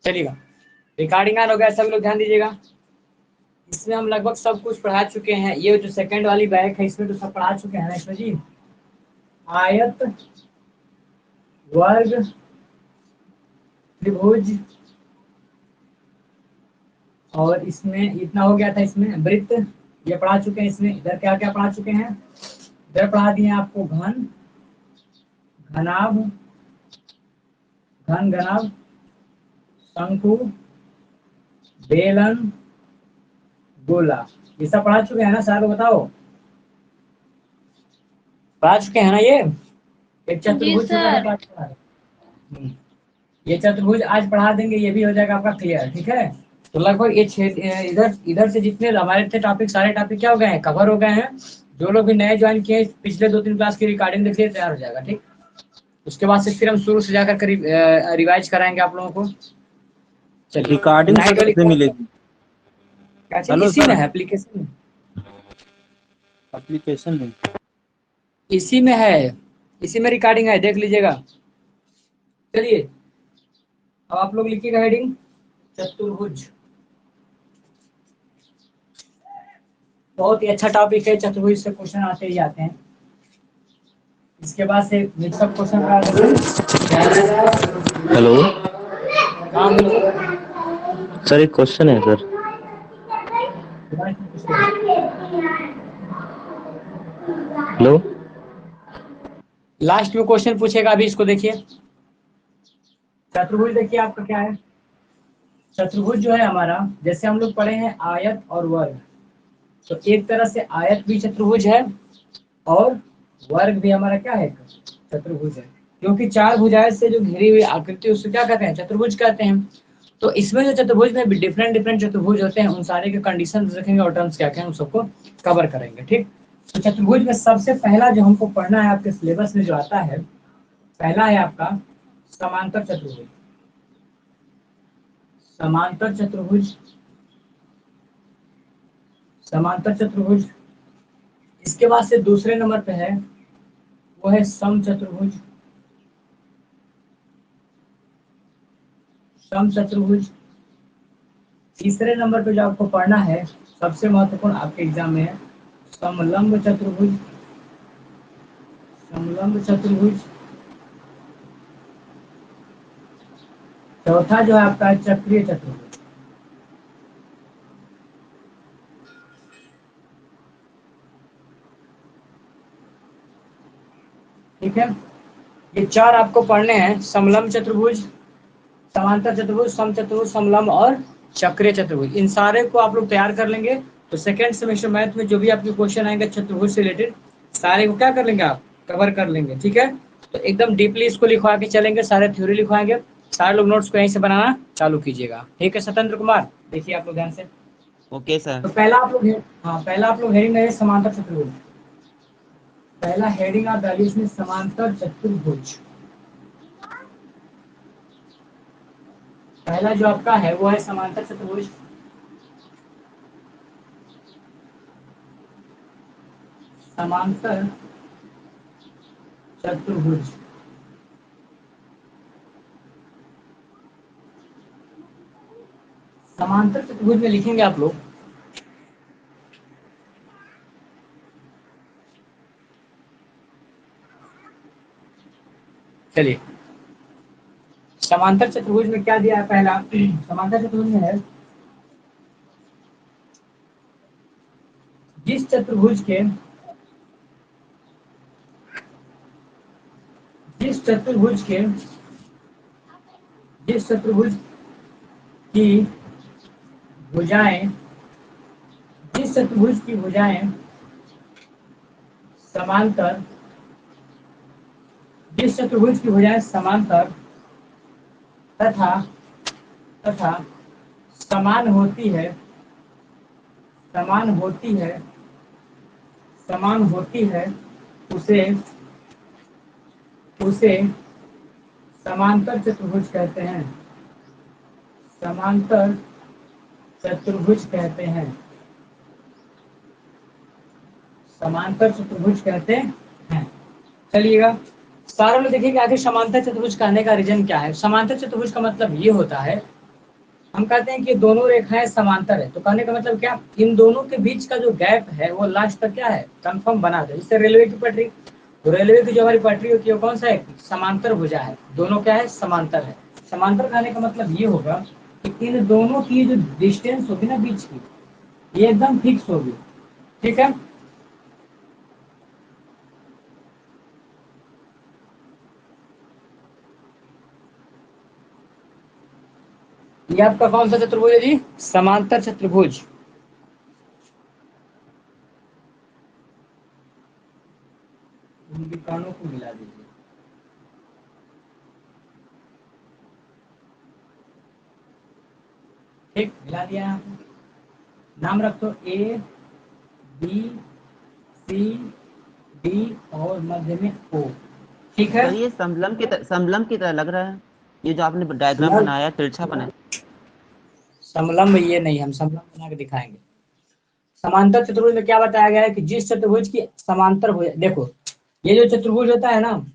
चलिएगा, recording on हो गया, सब लोग ध्यान दीजिएगा। इसमें हम लगभग सब कुछ पढ़ा चुके हैं। ये जो सेकंड वाली बैग है इसमें तो सब पढ़ा चुके हैं ना जी। आयत, वर्ग, त्रिभुज, और इसमें इतना हो गया था। इसमें वृत्त ये पढ़ा चुके हैं। इसमें इधर क्या क्या पढ़ा चुके हैं, इधर पढ़ा दिए आपको घन, घनाभ, घन घनाभ, शंकु, बेलन, गोला, ये सब पढ़ा चुके हैं ना सारे, बताओ पढ़ा चुके हैं ना। ये एक चतुर्भुज छोटा सा पाठ पढ़ा है। ये चतुर्भुज आज पढ़ा देंगे, ये भी हो जाएगा आपका क्लियर। ठीक है, तो लगभग ये इधर इधर से जितने हमारे थे टॉपिक, सारे टॉपिक क्या हो गए हैं, कवर हो गए हैं। जो लोग भी नए ज्वाइन किए पिछले 2-3 क्लास की रिकॉर्डिंग देखिए, तैयार हो जाएगा। ठीक, उसके बाद से फिर हम शुरू से जाकर रिवाइज कराएंगे आप लोगों को। चलिए, रिकॉर्डिंग कैसे मिलेगी? इसी में है, एप्लीकेशन में इसी में है, इसी में रिकॉर्डिंग है, देख लीजिएगा। चलिए, अब आप लोग लिखिएगा हेडिंग चतुर्भुज। बहुत ही अच्छा टॉपिक है, चतुर्भुज से क्वेश्चन आते ही आते हैं। इसके बाद से मिक्सअप क्वेश्चन का हेलो हाँ बोलो सर, एक क्वेश्चन है सर। हेलो, लास्ट में क्वेश्चन पूछेगा, अभी इसको देखिए। चतुर्भुज देखिए आपका क्या है। चतुर्भुज जो है हमारा, जैसे हम लोग पढ़े हैं आयत और वर्ग, तो एक तरह से आयत भी चतुर्भुज है और वर्ग भी हमारा क्या है, चतुर्भुज है। क्योंकि चार भुजाएं से जो घिरी हुई आकृति उसको क्या कहते हैं, चतुर्भुज कहते हैं। तो इसमें जो चतुर्भुज में डिफरेंट डिफरेंट चतुर्भुज होते हैं, उन सारे के कंडीशन देखेंगे और टर्म्स क्या क्या है, उन सबको कवर करेंगे। ठीक, तो चतुर्भुज में सबसे पहला जो हमको पढ़ना है आपके सिलेबस में जो आता है, पहला है आपका समांतर चतुर्भुज। समांतर चतुर्भुज, समांतर चतुर्भुज। इसके बाद से दूसरे नंबर पे है वो है समचतुर्भुज। समचतुर्भुज। तीसरे नंबर पे जो आपको पढ़ना है, सबसे महत्वपूर्ण आपके एग्जाम में है समलंब चतुर्भुज। समलंब चतुर्भुज। चौथा जो है आपका चक्रीय चतुर्भुज। ठीक है, ये चार आपको पढ़ने हैं, समलंब चतुर्भुज, समांतर चतुर्भुज, समचतुर्भुज, समलंब और चक्रीय चतुर्भुज। इन सारे को आप लोग तैयार कर लेंगे तो सेकंड सेमेस्टर मैथ में जो भी आपके क्वेश्चन आएंगे चतुर्भुज से रिलेटेड, सारे को क्या कर लेंगे, आप कवर कर लेंगे। ठीक है, तो एकदम डीपली इसको लिखवा के चलेंगे, सारे थ्योरी लिखवाएंगे। सारे लोग नोट्स को यहीं से बनाना चालू कीजिएगा। ठीक है सत्येंद्र कुमार, देखिए आप लोग ध्यान से। Okay sir. तो पहला आप लोग पहला आप लोग हेडिंग है समांतर चतुर्भुज। पहला हेडिंग आप डालिए इसमें समांतर चतुर्भुज। पहला जो आपका है वो है समांतर चतुर्भुज। समांतर चतुर्भुज। समांतर चतुर्भुज में लिखेंगे आप लोग चलिए, समांतर चतुर्भुज में क्या दिया है पहला, समांतर चतुर्भुज में है जिस चतुर्भुज के जिस चतुर्भुज के जिस चतुर्भुज की भुजाएं जिस चतुर्भुज की भुजाएं समांतर जिस चतुर्भुज की भुजाएं समांतर तथा तथा समान होती है, समान होती है, समान होती है, उसे उसे समांतर चतुर्भुज कहते हैं। समांतर चतुर्भुज कहते हैं। समांतर चतुर्भुज कहते हैं। चलिएगा, सारे लोग देखिए कि आखिर समांतर चतुर्भुज कहने का रीजन क्या है। समांतर चतुर्भुज का मतलब ये होता है हम कहते हैं कि दोनों रेखाएं समांतर है, तो कहने का मतलब क्या, इन दोनों के बीच का जो गैप है वो लास्ट तक क्या है, कंफर्म बना दे। जैसे रेलवे की पटरी, तो रेलवे की जो हमारी पटरी होती है वो कौन सा है, समांतर भुजा है, दोनों क्या है, समांतर है। समांतर कहने का मतलब ये होगा कि इन दोनों की जो डिस्टेंस होगी ना बीच की, ये एकदम फिक्स होगी। ठीक है, ये आपका कौन सा चतुर्भुज है जी, समांतर चतुर्भुज। उनके कानों को मिला दीजिए। ठीक, मिला दिया आपने। नाम रख दो ए बी सी डी और मध्य में ओ। ठीक है, सर ये समलम की तरह लग रहा है, ये जो आपने डायग्राम समलम, बनाया तिरछा बनाया। समलम्ब ये नहीं, हम समलम्ब बना के दिखाएंगे। समांतर चतुर्भुज में क्या बताया गया है कि जिस चतुर्भुज की समांतर हो, देखो ये जो चतुर्भुज होता है ना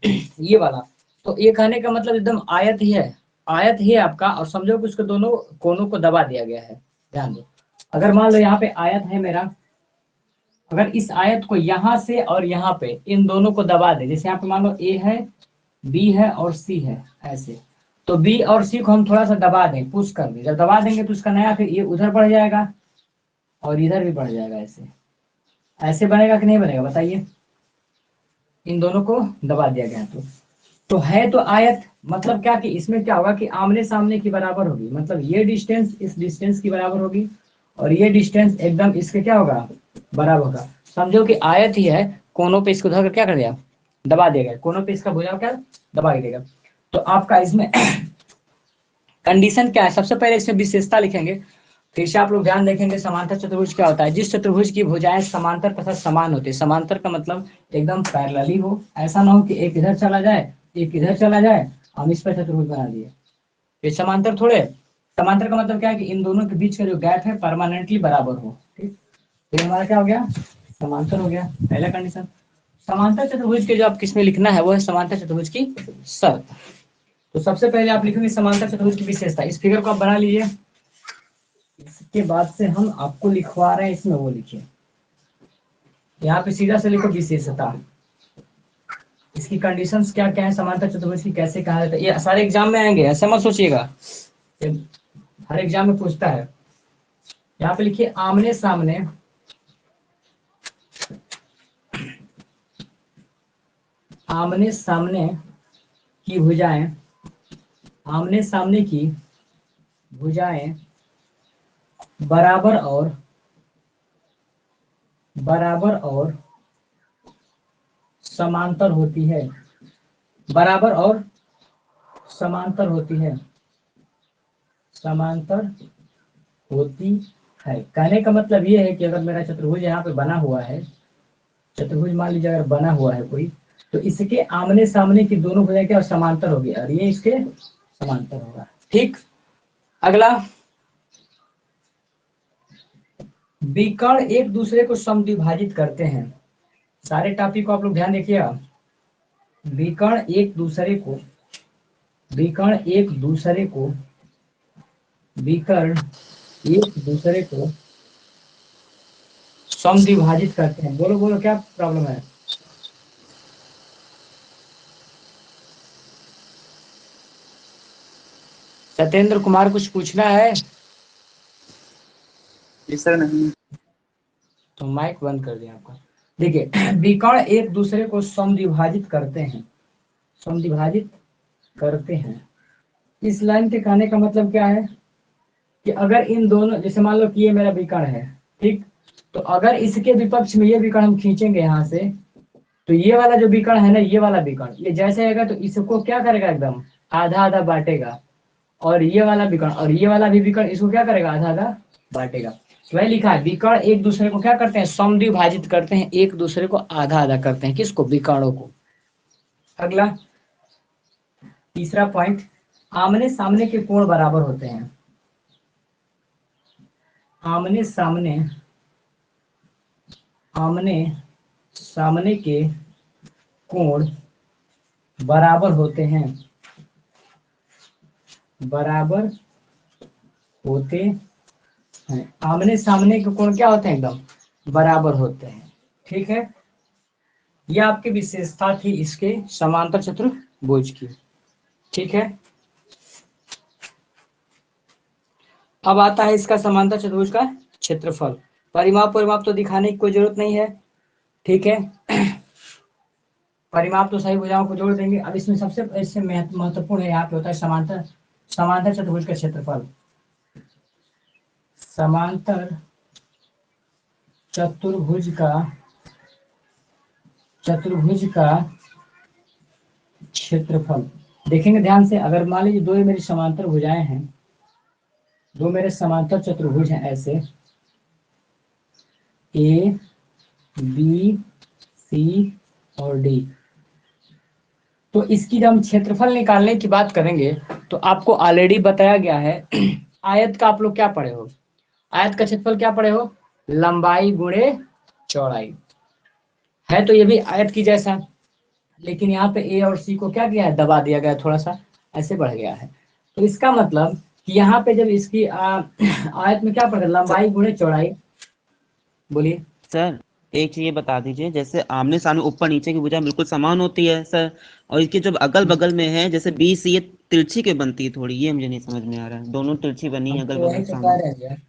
ये वाला, तो ये कहने का मतलब एकदम आयत ही है, आयत ही है आपका, और समझो कि उसके दोनों कोनों को दबा दिया गया है। ध्यान दो, अगर मान लो यहाँ पे आयत है मेरा, अगर इस आयत को यहाँ से और यहाँ पे इन दोनों को दबा दे, जैसे यहाँ पे मान लो ए है, बी है और सी है, ऐसे, तो बी और सी को हम थोड़ा सा दबा दें, पुश कर दें, जब दबा देंगे तो उसका नया फिर ये उधर बढ़ जाएगा और इधर भी बढ़ जाएगा, ऐसे ऐसे बनेगा कि नहीं बनेगा बताइए, इन दोनों को दबा दिया गया तो है तो आयत, मतलब क्या कि इसमें क्या होगा कि आमने सामने की बराबर होगी, मतलब ये डिस्टेंस इस डिस्टेंस की बराबर होगी और ये डिस्टेंस एकदम इसके क्या होगा, बराबर होगा। समझो कि आयत ही है, कोनों पे इसको धर क्या कर दिया, दबा दिया गया, कोनों पे इसका भुजाओ क्या दबा देगा। तो आपका इसमें कंडीशन क्या है, सबसे पहले इसमें विशेषता लिखेंगे, फिर से आप लोग ध्यान देखेंगे समांतर चतुर्भुज क्या होता है, जिस चतुर्भुज की भुजाएं समांतर तथा समान होती है, समांतर का मतलब एकदम पैरेलली हो, ऐसा ना हो कि एक इधर चला जाए एक इधर चला जाए, हम इस पर चतुर्भुज बना दिए, ये समांतर थोड़े। समांतर का मतलब क्या है कि इन दोनों के बीच का जो गैप है परमानेंटली बराबर हो। ठीक, तो हमारा क्या हो गया, समांतर हो गया, पहला कंडीशन। समांतर चतुर्भुज के जो आप किसमें लिखना है वो है समांतर चतुर्भुज की शर्त। तो सबसे पहले आप लिखेंगे समांतर चतुर्भुज की विशेषता, इस फिगर को आप बना लीजिए, इसके बाद से हम आपको लिखवा रहे हैं, इसमें वो लिखिए, यहाँ पे सीधा से लिखो विशेषता, इसकी कंडीशंस क्या क्या है, समांतर चतुर्भुज की कैसे कहा जाता है, ये सारे एग्जाम में आएंगे, ऐसा मत सोचिएगा, ये हर एग्जाम में पूछता है। यहाँ पे लिखिए आमने सामने, आमने सामने की भुजाएं, आमने सामने की भुजाएं बराबर और समांतर होती है, बराबर और समांतर होती है, समांतर होती है। कहने का मतलब ये है कि अगर मेरा चतुर्भुज यहाँ पे बना हुआ है, चतुर्भुज मान लीजिए अगर बना हुआ है कोई, तो इसके आमने सामने की दोनों भुजाएं क्या समांतर होगी और ये इसके समांतर होगा। ठीक, अगला, विकर्ण एक दूसरे को समद्विभाजित करते हैं, सारे टॉपिक को आप लोग ध्यान देखिएगा, विकर्ण एक दूसरे को, विकर्ण एक दूसरे को, विकर्ण एक दूसरे को समद्विभाजित करते हैं। बोलो बोलो क्या प्रॉब्लम है, सत्येंद्र कुमार कुछ पूछना है? जी सर नहीं। तो माइक बंद कर दिया आपका। देखिए विकर्ण एक दूसरे को समद्विभाजित करते हैं, समद्विभाजित करते हैं, इस लाइन के कहने का मतलब क्या है कि अगर इन दोनों, जैसे मान लो कि ये मेरा विकर्ण है, ठीक, तो अगर इसके विपक्ष में ये विकर्ण हम खींचेंगे यहाँ से, तो ये वाला जो विकर्ण है ना, ये वाला विकर्ण ये जैसे आएगा तो इसको क्या करेगा, एकदम आधा आधा बांटेगा, और ये वाला विकर्ण और ये वाला भी विकर्ण इसको क्या करेगा, आधा आधा बांटेगा। तो वही लिखा है, विकर्ण एक दूसरे को क्या करते हैं, समद्विभाजित करते हैं, एक दूसरे को आधा आधा करते हैं, किसको, विकर्णों को। अगला तीसरा पॉइंट, आमने सामने के कोण बराबर होते हैं, आमने सामने, आमने सामने के कोण बराबर होते हैं, बराबर होते हैं। आमने सामने के कोण क्या होते हैं? एकदम बराबर होते हैं। ठीक है, यह आपकी विशेषता थी इसके समांतर चतुर्भुज की। ठीक है, अब आता है इसका समांतर चतुर्भुज का क्षेत्रफल। परिमाप तो दिखाने की कोई जरूरत नहीं है। ठीक है, परिमाप तो सही भुजाओं को जोड़ देंगे। अब इसमें सबसे इससे महत्वपूर्ण है, यहाँ पे होता है समांतर चतुर्भुज का क्षेत्रफल। समांतर चतुर्भुज का क्षेत्रफल देखेंगे ध्यान से। अगर मान लीजिए दो मेरी समांतर भुजाएं हैं, दो मेरे समांतर चतुर्भुज हैं ऐसे, ए बी सी और डी, तो इसकी जब हम क्षेत्रफल निकालने की बात करेंगे तो आपको ऑलरेडी बताया गया है। आयत का आप लोग क्या पढ़े हो? आयत का क्षेत्रफल क्या पढ़े हो? लंबाई गुणे चौड़ाई। है तो ये भी आयत की जैसा, लेकिन यहाँ पे ए और सी को क्या किया है? दबा दिया गया, थोड़ा सा ऐसे बढ़ गया है। तो इसका मतलब कि यहाँ पे जब इसकी आयत में क्या पढ़े? लंबाई गुणे चौड़ाई। बोलिए सर एक चीज ये बता दीजिए, जैसे आमने सामने ऊपर नीचे की भुजा बिल्कुल समान होती है सर, और इसके जो अगल बगल में है जैसे बी सी, ये तिरछी के बनती है थोड़ी, ये मुझे नहीं समझ में आ रहा है। दोनों तिरछी बनी है हम अगल तो बगल वही तो कह सामने। रहे हैं।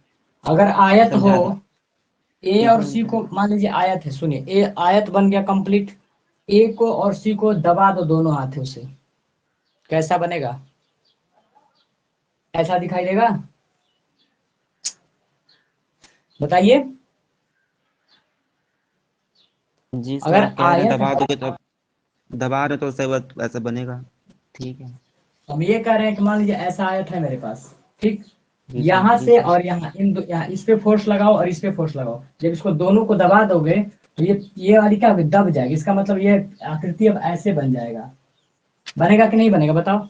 अगर आयत हो, समझा दो। ए एक और सी मिनट। को मान लीजिए आयत है, सुनिए, ए आयत बन गया कंप्लीट। ए को और सी को दबा दो दोनों हाथों से, कैसा बनेगा? ऐसा दिखाई देगा? बताइए। जी सर, अगर आप कह रहे हैं आयत दबा है, दोगे तो, दबा रहे तो सही बात ऐसा बनेगा। ठीक है। हम ये कह रहे हैं कि मान लीजिए ऐसा आयत है मेरे पास, ठीक, जी सर, यहाँ जी से सर। और यहाँ, इन दो, यहाँ इस पे फोर्स लगाओ और इस पे फोर्स लगाओ। जब इसको दोनों को दबा दोगे तो ये वाली क्या होगी? दब जाएगी। इसका मतलब ये आकृति अब ऐसे बन जाएगा। बनेगा कि नहीं बनेगा बताओ?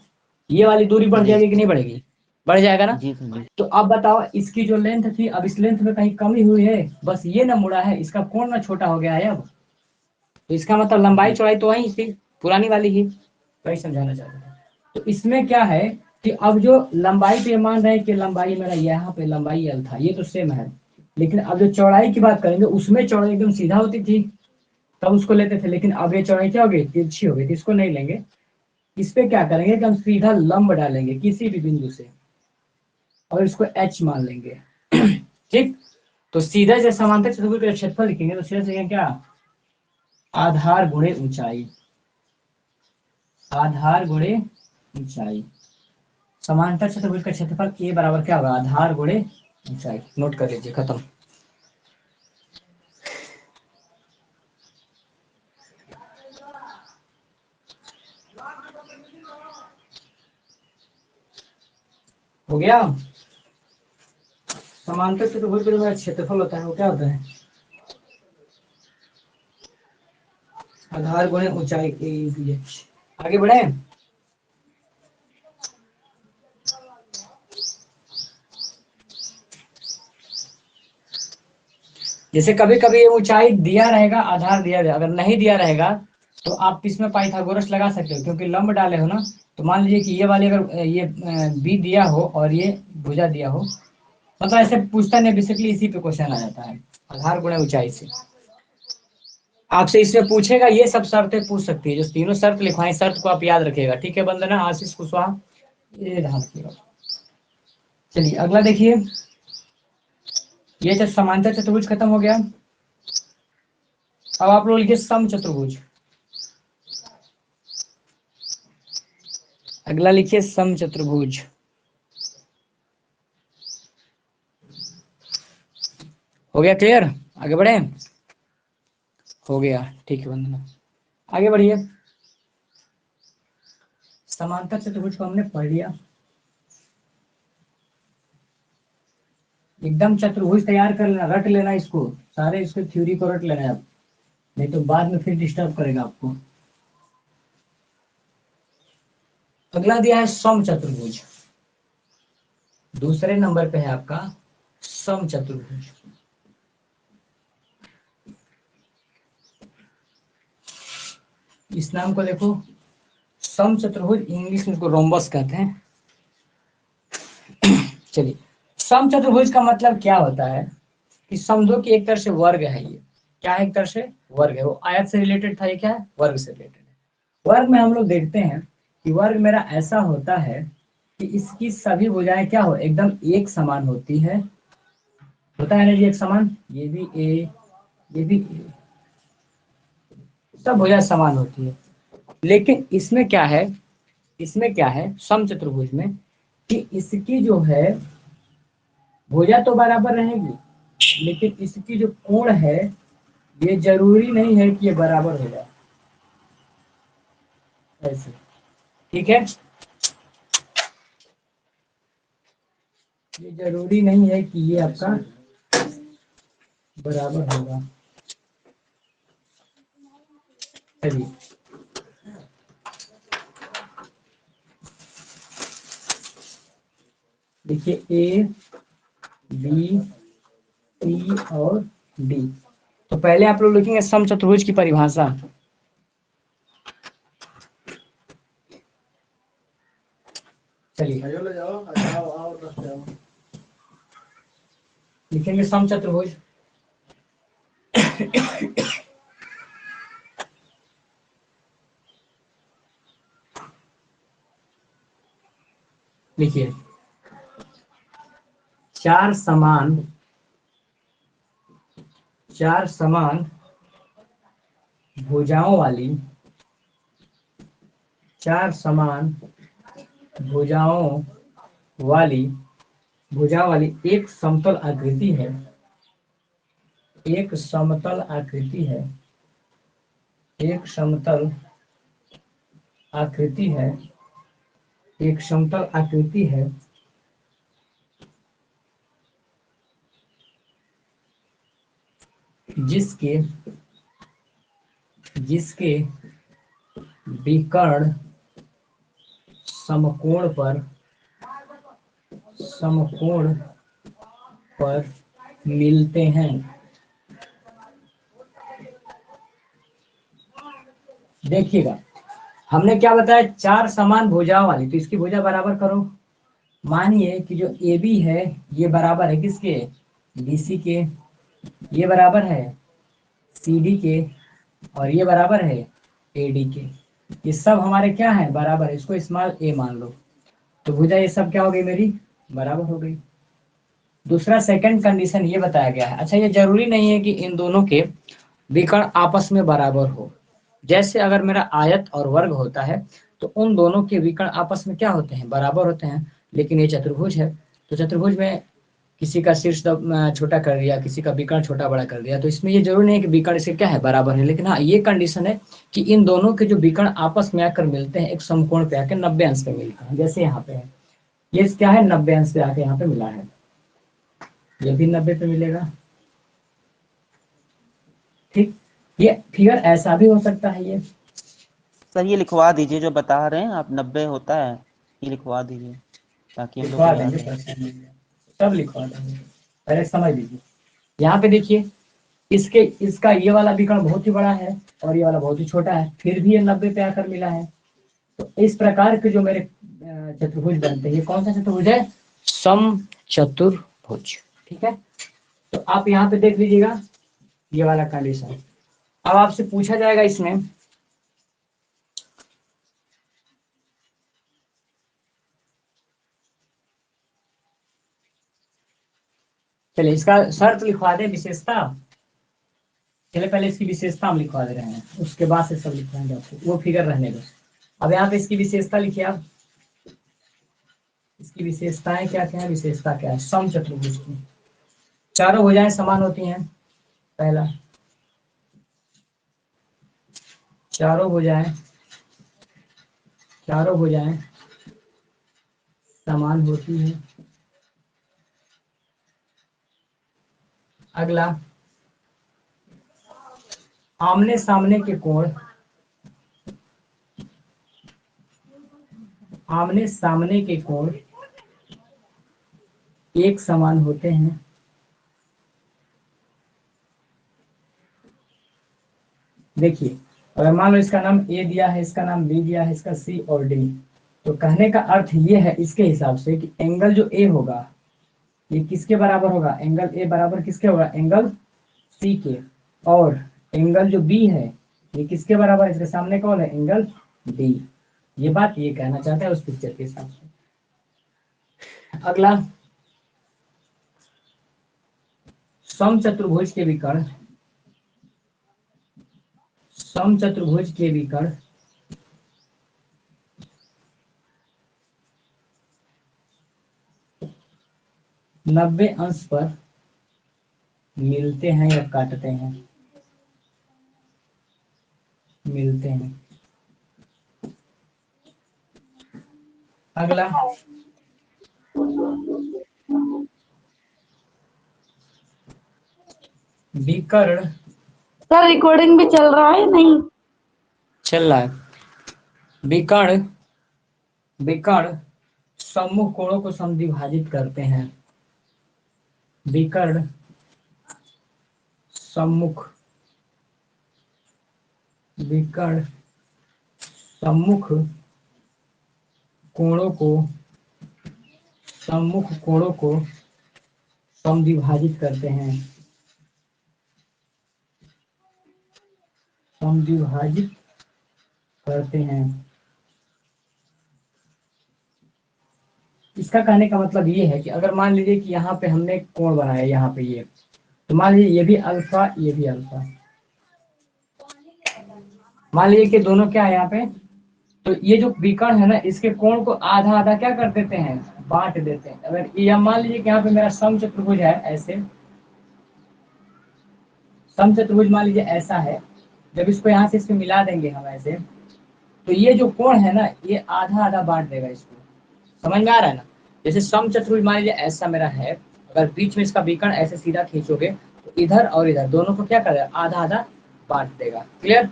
ये वाली दूरी बढ़ जी जाएगी कि नहीं बढ़ेगी? बढ़ जाएगा ना। जी सर, जी। तो अब बताओ, इसकी जो लेंथ थी, अब इस लेंथ में कहीं कमी हुई है? बस ये ना मुड़ा है, इसका कोण ना छोटा हो गया है अब। तो इसका मतलब लंबाई जी चौड़ाई तो वही थी, पुरानी वाली ही। वही समझाना चाहता था। तो इसमें क्या है कि अब जो लंबाई पे मान रहे हैं कि लंबाई मेरा यहाँ पे लंबाई L था, ये तो सेम है। लेकिन अब जो चौड़ाई की बात करेंगे, उसमें चौड़ाई एकदम सीधा होती थी, तब उसको लेते थे। लेकिन अब ये चौड़ाई क्या हो गई? तिरछी हो गई, तो इसको नहीं लेंगे। इस पे क्या करेंगे कि हम सीधा लंब डालेंगे किसी भी बिंदु से, और इसको H मान लेंगे। ठीक, तो सीधा जैसे समांतर चतुर्भुज का क्षेत्रफल लिखेंगे तो सीधा लिखेंगे क्या? आधार गुणे ऊंचाई। आधार गुणे ऊंचाई। समांतर चतुर्भुज का क्षेत्रफल ए बराबर क्या होगा? आधार गुणे ऊंचाई। नोट कर लीजिए, खत्म। हो गया। समांतर चतुर्भुज का जो क्षेत्रफल होता है वो क्या होता है? आधार गुणे ऊंचाई ए बी एच। आगे बढ़े। जैसे कभी कभी ये ऊंचाई दिया रहेगा, आधार दिया रहेगा, अगर नहीं दिया रहेगा तो आप इसमें पाइथागोरस लगा सकते हो, क्योंकि लंब डाले हो ना। तो मान लीजिए कि ये वाली अगर ये बी दिया हो और ये भुजा दिया हो, मतलब ऐसे पूछता नहीं, बेसिकली इसी पे क्वेश्चन आ जाता है, आधार गुणे ऊंचाई से। आपसे इसमें पूछेगा, ये सब शर्तें पूछ सकती है, जो तीनों शर्त लिखवाई, शर्त को आप याद रखिएगा। ठीक है वंदना, आशीष कुशवाहा, ये ध्यान रखिएगा। चलिए अगला देखिए। ये जब समांतर चतुर्भुज खत्म हो गया, अब आप लोग लिखिए सम चतुर्भुज। अगला लिखिए सम चतुर्भुज। हो गया क्लियर? आगे बढ़े। हो गया, ठीक है वंदना, आगे बढ़िए। समांतर चतुर्भुज को हमने पढ़ लिया। एकदम चतुर्भुज तैयार कर लेना, रट लेना इसको, सारे इसको थ्योरी को रट लेना आप, नहीं तो बाद में फिर डिस्टर्ब करेगा आपको। अगला दिया है सम चतुर्भुज। दूसरे नंबर पे है आपका सम चतुर्भुज। इस नाम को देखो, सम चतुर्भुज, इंग्लिश में इसको रोम्बस कहते हैं। चलिए, समचतुर्भुज का मतलब क्या होता है कि समझो कि एक तरह से वर्ग है, ये क्या है, एक तरह से वर्ग है। वो आयत से रिलेटेड था, ये क्या है, वर्ग से रिलेटेड है। वर्ग में हम लोग देखते हैं कि वर्ग मेरा ऐसा होता है कि इसकी सभी भुजाएं क्या हो, एकदम एक समान होती है, होता है ना जी एक समान, ये भी ए, ये भी ए, सब भुजाएं समान होती है। लेकिन इसमें क्या है, इसमें क्या है समचतुर्भुज में, कि इसकी जो है भुजा तो बराबर रहेगी, लेकिन इसकी जो कोण है ये जरूरी नहीं है कि ये बराबर हो जाए, ऐसे, ठीक है। ये जरूरी नहीं है कि ये आपका बराबर होगा। चलिए, देखिए ए बी सी और डी। तो पहले आप लोग लिखेंगे समचतुर्भुज की परिभाषा। चलिए लिखेंगे समचतुर्भुज। लिखिए, चार समान भुजाओं वाली, चार समान भुजाओं वाली एक समतल आकृति है, एक समतल आकृति है, एक समतल आकृति है, एक समतल आकृति है, जिसके विकर्ण समकोण पर मिलते हैं। देखिएगा, हमने क्या बताया, चार समान भुजाओं वाली, तो इसकी भुजा बराबर करो। मानिए कि जो ए बी है ये बराबर है किसके, BC के, ये बराबर है CD के, और ये बराबर है AD के। ये सब हमारे क्या है, बराबर है, इसको स्मॉल a मान लो। तो भुजा ये सब क्या हो गई मेरी, बराबर हो गई। दूसरा सेकंड कंडीशन ये बताया गया है। अच्छा, ये जरूरी नहीं है कि इन दोनों के विकर्ण आपस में बराबर हो। जैसे अगर मेरा आयत और वर्ग होता है तो उन दोनों के विकर्ण आपस में क्या होते हैं, बराबर होते हैं। लेकिन ये चतुर्भुज है, तो चतुर्भुज में किसी का शीर्ष छोटा कर दिया, किसी का विकर्ण छोटा बड़ा कर दिया, तो इसमें ये जरूरी नहीं है कि विकर्ण इसके क्या है, बराबर है। लेकिन हाँ, ये कंडीशन है कि इन दोनों के जो विकर्ण आपस में आकर मिलते हैं, एक समकोण पे आकर 90 अंश पे मिलते हैं। जैसे यहाँ पे है, ये क्या है, 90 अंश पे आके यहाँ पे मिला है, ये भी 90 पे मिलेगा, ठीक। ये फिगर ऐसा भी हो सकता है, ये सर ये लिखवा दीजिए जो बता रहे हैं आप, 90 होता है, ये लिखवा दीजिए ताकि हम लोग को लिखवा याद देंगे, रहे। सब लिखवा देंगे। पहले समझ लीजिए, यहाँ पे देखिए, इसका ये वाला विकर्ण बहुत ही बड़ा है और ये वाला बहुत ही छोटा है, फिर भी ये 90 पे आकर मिला है। तो इस प्रकार के जो मेरे चतुर्भुज बनते हैं, ये कौन सा चतुर्भुज है, समचतुर्भुज, ठीक है। तो आप यहाँ पे देख लीजिएगा ये वाला कंडीशन। अब आपसे पूछा जाएगा इसमें, चलिए इसका शर्त लिखवा दे, विशेषता। चलिए पहले इसकी विशेषता हम लिखवा दे रहे हैं, उसके बाद से सब लिखवाएंगे आपको, वो फिगर रहने दो। अब यहाँ पे इसकी विशेषता लिखिए आप, इसकी विशेषताएं क्या क्या है, विशेषता क्या है समचतुर्भुज की, चारों भुजाएं समान होती हैं। पहला, चारों भुजाएं समान होती हैं। अगला, आमने सामने के कोण, आमने सामने के कोण एक समान होते हैं। देखिए, अगर मान लो इसका नाम ए दिया है, इसका नाम बी दिया है, इसका सी और डी, तो कहने का अर्थ ये है इसके हिसाब से कि एंगल जो ए होगा, ये किसके बराबर होगा? एंगल ए बराबर किसके होगा? एंगल सी के। और एंगल जो बी है ये किसके बराबर है? इसके सामने कौन है? Angle D. ये बात ये कहना चाहता है उस पिक्चर के हिसाब से। अगला, समचतुर्भुज के विकर्ण, समचतुर्भुज के विकर्ण 90 अंश पर मिलते हैं या काटते हैं? मिलते हैं। अगला, विकर्ण, सर रिकॉर्डिंग भी चल रहा है नहीं? चल रहा है। विकर्ण, विकर्ण सम्मुख कोणों को समद्विभाजित करते हैं। विकर्ण सम्मुख, विकर्ण सम्मुख कोणों को, सम्मुख कोणों को समद्विभाजित करते हैं। समद्विभाजित करते हैं। इसका कहने का मतलब ये है कि अगर मान लीजिए कि यहाँ पे हमने एक कोण बनाया, यहाँ पे ये, तो मान लीजिए ये भी अल्फा, ये भी अल्फा, मान लीजिए कि दोनों क्या है यहाँ पे, तो ये जो विकर्ण है ना, इसके कोण को आधा आधा क्या कर देते हैं? बांट देते हैं। अगर ये मान लीजिए कि यहाँ पे मेरा समचतुर्भुज है, ऐसे समचतुर्भुज मान लीजिए ऐसा है, जब इसको यहाँ से इसमें मिला देंगे हम ऐसे, तो ये जो कोण है ना, ये आधा आधा बांट देगा इसको। समझ में आ रहा है ना? जैसे समचतुर्भुज मान लीजिए ऐसा मेरा है, अगर बीच में इसका विकर्ण ऐसे सीधा खींचोगे तो इधर और इधर दोनों को क्या करेगा? आधा आधा बांट देगा। क्लियर?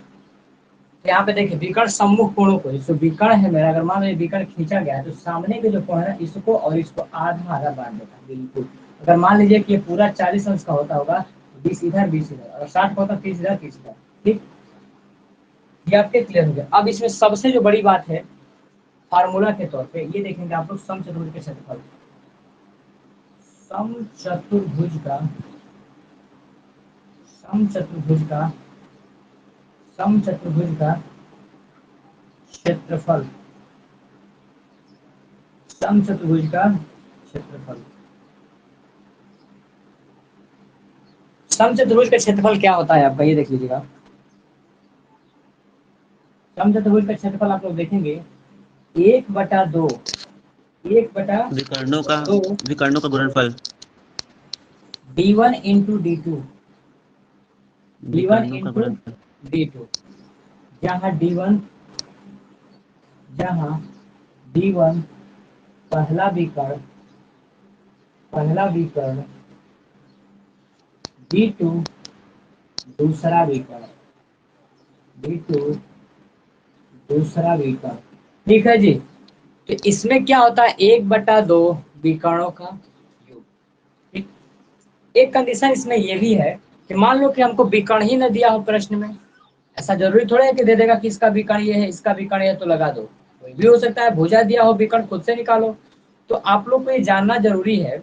यहाँ पे देखिए, विकर्ण सम्मुख कोणों को, जो विकर्ण है मेरा, अगर मान लीजिए विकर्ण खींचा गया है तो सामने के जो कोण है ना, इसको और इसको आधा आधा बांट देगा। बिल्कुल। अगर मान लीजिए कि ये पूरा 40 अंश का होता होगा, 20 इधर 20 इधर, और 60 का होता 30 इधर 30 इधर। ठीक, ये आपके क्लियर हो गया। अब इसमें सबसे जो बड़ी बात है, फार्मूला के तौर पे ये देखेंगे आप लोग, समचतुर्भुज के क्षेत्रफल, समचतुर्भुज का, समचतुर्भुज का, समचतुर्भुज का क्षेत्रफल, समचतुर्भुज का क्षेत्रफल, समचतुर्भुज का क्षेत्रफल क्या होता है आपका? ये देख लीजिएगा। समचतुर्भुज का क्षेत्रफल आप लोग देखेंगे 1/2, 1/2 विकर्णों का गुणनफल, d1 इंटू d2, d1 विकर्णों का इंटू गुणनफल। d2, जहाँ d1, जहाँ d1 पहला विकर्ण, पहला विकर्ण, d2 दूसरा विकर्ण, d2 दूसरा विकर्ण। ठीक है जी। तो इसमें क्या होता है? 1/2 विकर्णों का योग। ठीक। एक कंडीशन इसमें ये भी है कि मान लो कि हमको विकर्ण ही न दिया हो प्रश्न में, ऐसा जरूरी थोड़ा है कि दे देगा कि इसका विकर्ण ये है, इसका विकर्ण ये है तो लगा दो। कोई भी हो सकता है, भुजा दिया हो, विकर्ण खुद से निकालो। तो आप लोग को ये जानना जरूरी है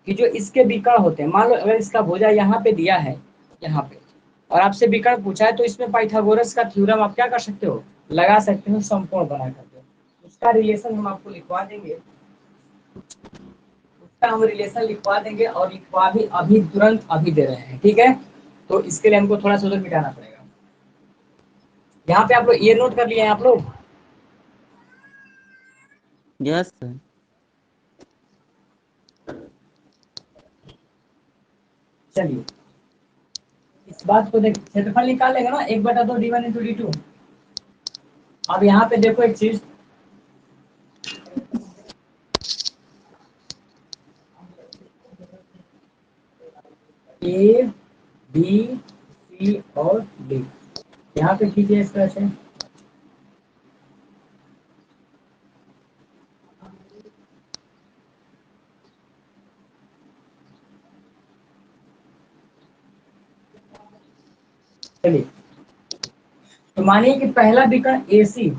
कि जो इसके विकर्ण होते हैं, मान लो अगर इसका भुजा यहाँ पे दिया है, यहाँ पे, और आपसे विकर्ण पूछा है, तो इसमें पाइथागोरस का थ्योरम आप क्या कर सकते हो? लगा सकते हो, समकोण बना करके। उसका रिलेशन हम आपको लिखवा देंगे, उसका हम रिलेशन लिखवा देंगे, और लिखवा भी अभी तुरंत अभी दे रहे हैं। ठीक है? तो इसके लिए हमको थोड़ा सा उधर मिटाना पड़ेगा। यहाँ पे आप लोग ये नोट कर लिए हैं आप लोग? Yes sir. चलिए, इस बात को देख, क्षेत्रफल निकाल लेगा ना 1/2 d1 इंटू d2। अब यहाँ पे देखो एक चीज, ए बी सी और डी, यहाँ पे कीजिए इस तरह से। चलिए, तो मानिए कि पहला विकर्ण AC,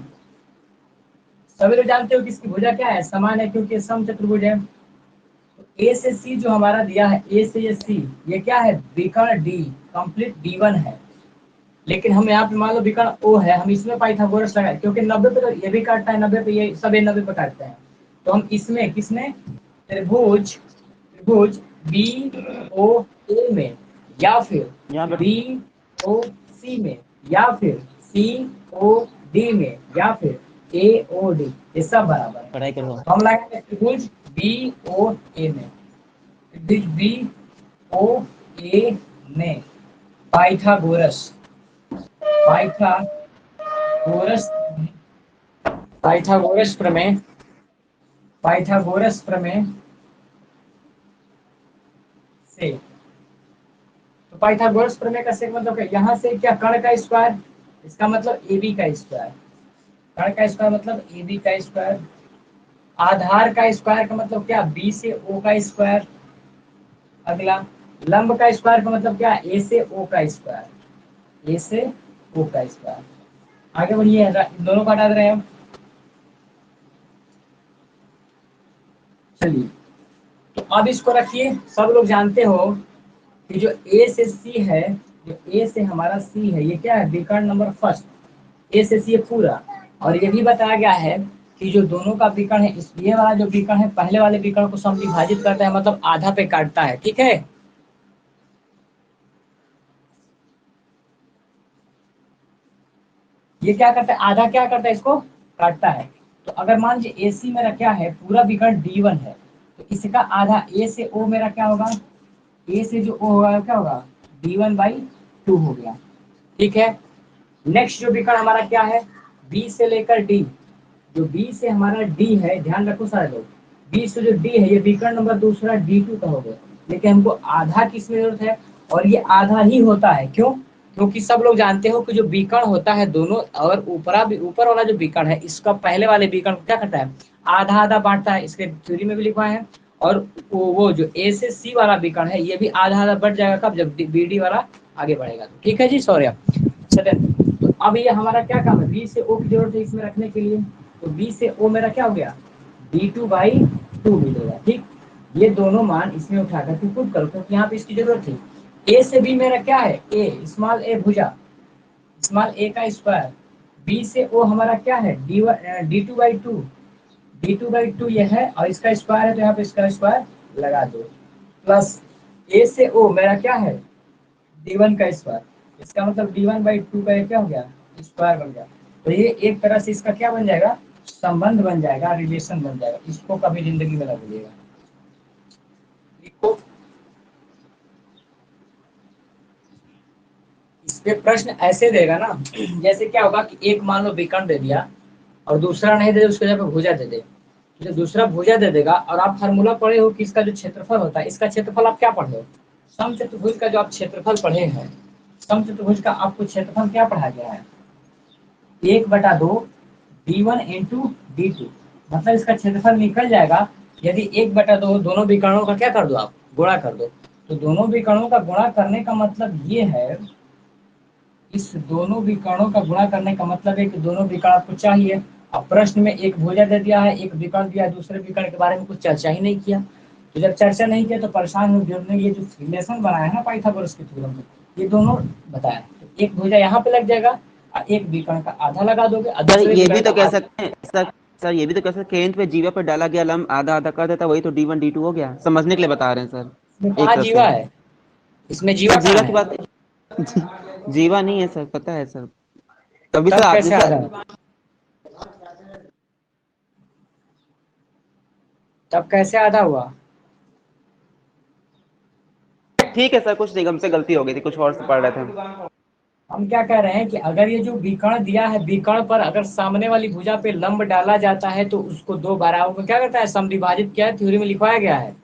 सभी लोग जानते हो कि इसकी भुजा क्या है? समान है, क्योंकि समचतुर्भुज है। तो ए से सी जो हमारा दिया है, ए से ये सी, ये क्या है, विकर्ण डी, कंप्लीट D1 है। लेकिन हम यहाँ पे मान लो विकर्ण ओ है, हम इसमें पाइथागोरस लगाए क्योंकि 90 पे तो ये भी काटता है, 90 पे ये सब 90 पे काटते हैं। तो हम इसमें किसमें, त्रिभुज त्रिभुज बी ओ ए में, या फिर यहाँ पे बी ओ सी में, या फिर सी ओ डी में, या फिर ए ओ डी, ये सब बराबर है। पढ़ाई करो। तो हम लगाएंगे त्रिभुज बी ओ ए में, त्रिभुज बी ओ ए में पाइथागोरस पाइथागोरस पाइथागोरस प्रमेय, पाइथागोरस प्रमेय से, तो पाइथागोरस प्रमेय का से मतलब क्या, यहाँ से क्या, कर्ण का स्क्वायर, इसका मतलब ए बी का स्क्वायर, कर्ण का स्क्वायर मतलब ए बी का स्क्वायर, आधार का स्क्वायर का मतलब क्या, बी से ओ का स्क्वायर, अगला लंब का स्क्वायर का मतलब क्या, ए से ओ का स्क्वायर, ए से ओ का स्क्वायर। आगे बढ़िए, इन दोनों को हटा दे रहे हैं हम। चलिए, तो अब इसको रखिए, सब लोग जानते हो कि जो ए से सी है, जो ए से हमारा सी है, ये क्या है, विकर्ण नंबर फर्स्ट, ए से सी पूरा। और ये भी बताया गया है कि जो दोनों का विकर्ण है, इस ये वाला जो विकर्ण है, पहले वाले विकर्ण को समविभाजित करता है, मतलब आधा पे काटता है, ठीक है। ये क्या करता है, आधा क्या करता है, इसको काटता है। तो अगर मान लीजिए AC मेरा क्या है, पूरा विकर्ण D1 है, तो इसका आधा ए से ओ मेरा क्या होगा, ए से जो ओ होगा क्या होगा, D1/2 हो गया, ठीक है। नेक्स्ट जो विकर्ण हमारा क्या है, बी से लेकर डी, जो बी से हमारा डी है, ध्यान रखो सारे लोग, बी से जो डी है, ये विकर्ण नंबर दूसरा D2 का हो गया। लेकिन हमको आधा किसमें जरूरत है, और ये आधा ही होता है, क्यों, क्योंकि सब लोग जानते हो कि जो विकर्ण होता है दोनों, और ऊपर वाला जो विकर्ण है, इसका पहले वाले विकर्ण को क्या करता है, आधा आधा बांटता है, इसके थ्योरी में भी लिखा है। और वो जो ए से सी वाला विकर्ण है, ये भी आधा आधा बढ़ जाएगा, कब, जब BD वाला आगे बढ़ेगा, तो ठीक है जी, सॉरी। चलिए, तो अब ये हमारा क्या काम है, बी से ओ की जरूरत है इसमें रखने के लिए, तो बी से ओ मेरा क्या हो गया, D2/2 मिलेगा, ठीक। ये दोनों मान इसमें उठा कर पुट करो, क्योंकि यहाँ पे इसकी जरूरत थी। ए से बी मेरा क्या है, ए स्मॉल ए भुजा, स्मॉल ए का स्क्वायर, बी से ओ हमारा क्या है, D2/2, D2/2 ये है, और इसका स्क्वायर है, तो यहाँ पे इसका स्क्वायर लगा दो, प्लस ए से ओ मेरा क्या है, D1 का स्क्वायर, इसका मतलब D1/2 का ये क्या हो गया, स्क्वायर बन गया। तो ये एक तरह से इसका क्या बन जाएगा, संबंध बन जाएगा, रिलेशन बन जाएगा, इसको कभी जिंदगी में ना भूलिएगा। देखो, इस पे प्रश्न ऐसे देगा ना, जैसे क्या होगा कि एक मान लो विकर्ण दे दिया, और दूसरा नहीं दे, उसके जगह भुजा दे दे, जो दूसरा भुजा दे देगा, और आप फार्मूला पढ़े हो कि इसका जो क्षेत्रफल होता है, इसका क्षेत्रफल आप क्या पढ़े हो, समचतुर्भुज का जो आप क्षेत्रफल पढ़े हैं, समचतुर्भुज का आपको क्षेत्रफल क्या पढ़ा गया है, 1/2 D1 इंटू D2, मतलब इसका क्षेत्रफल निकल जाएगा, यदि 1/2 दोनों विकर्णों का क्या कर दो, आप गुणा कर दो। तो दोनों विकर्णों का गुणा करने का मतलब ये है, इस दोनों विकर्णों का गुणा करने का मतलब है कि दोनों विकर्ण आपको चाहिए। अब प्रश्न में एक भुजा दे दिया है, एक विकर्ण दिया है, दूसरे विकर्ण के बारे में कुछ चर्चा ही नहीं किया। तो जब चर्चा नहीं किया तो परेशान हो, हमने ये जो रिलेशन बनाया है ना पाइथागोरस के थ्योरम में, ये दोनों बताया, तो एक भुजा यहाँ पे लग जाएगा, और एक विकर्ण का आधा लगा दोगे, और सर दूसरे ये भी विकर्ण का तो कह आधा। सकते हैं सर ये भी तो कह सकते हैं, केंद्र पे जीवा पर डाला गया लंब आधा आधा कर देता, वही तो D1 D2 हो गया, समझने के लिए बता रहे हैं इसमें सर, एक कहाँ तरफ से। जीवा है, इसमें जीवा सर कहाँ जीवा की है, बात जीवा नहीं है सर, पता है सर, तभी तब सर कैसे आधा, जैसे तब कैसे आधा हुआ। ठीक है सर, कुछ नहीं, हमसे गलती हो गई थी, कुछ और से पढ़ रहे थे हम। हम क्या कह रहे हैं कि अगर ये जो विकर्ण दिया है, विकर्ण पर अगर सामने वाली भुजा पे लंब डाला जाता है, तो उसको दो बाराहों में क्या करता है, समविभाजित किया है, थ्योरी में लिखवाया गया है,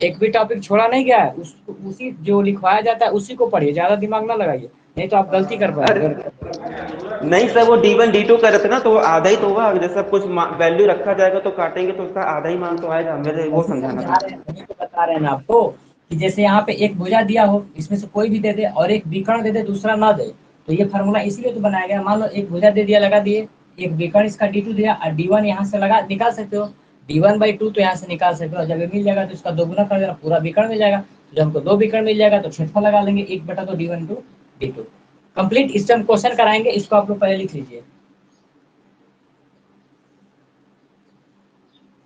एक भी टॉपिक छोड़ा नहीं गया है, उसी जो लिखवाया जाता है उसी को पढ़िए, ज्यादा दिमाग ना लगाइए, नहीं तो आप गलती कर अरे पाएंगे। नहीं सर, वो D1 D2 कर रहे थे ना, तो वो आधा ही तो हुआ, जैसे कुछ वैल्यू रखा जाएगा तो काटेंगे तो उसका आधा ही मान तो आएगा, मेरे वो वही समझाना समझा था। रहे हैं, वही तो बता रहे हैं ना आपको, कि जैसे यहाँ पे एक भुजा दिया हो, इसमें से कोई भी दे दे, और एक विकर्ण दे दे, दूसरा ना दे, तो ये फार्मूला इसीलिए तो बनाया गया। मान लो एक भुजा दे दिया, लगा दिए, एक विकर्ण इसका D2 दिया, और D1 यहाँ से लगा निकाल सकते हो, D1/2 तो यहाँ से निकाल सकते हो, जब ये मिल जाएगा तो इसका 2 गुना कर देना, पूरा विकर्ण मिल जाएगा। तो जब हमको 2 विकर्ण मिल जाएगा तो क्षेत्रफल लगा लेंगे 1/2 D1 टू D2। कंप्लीट इससे हम क्वेश्चन कराएंगे, इसको आप लोग पहले लिख लीजिए।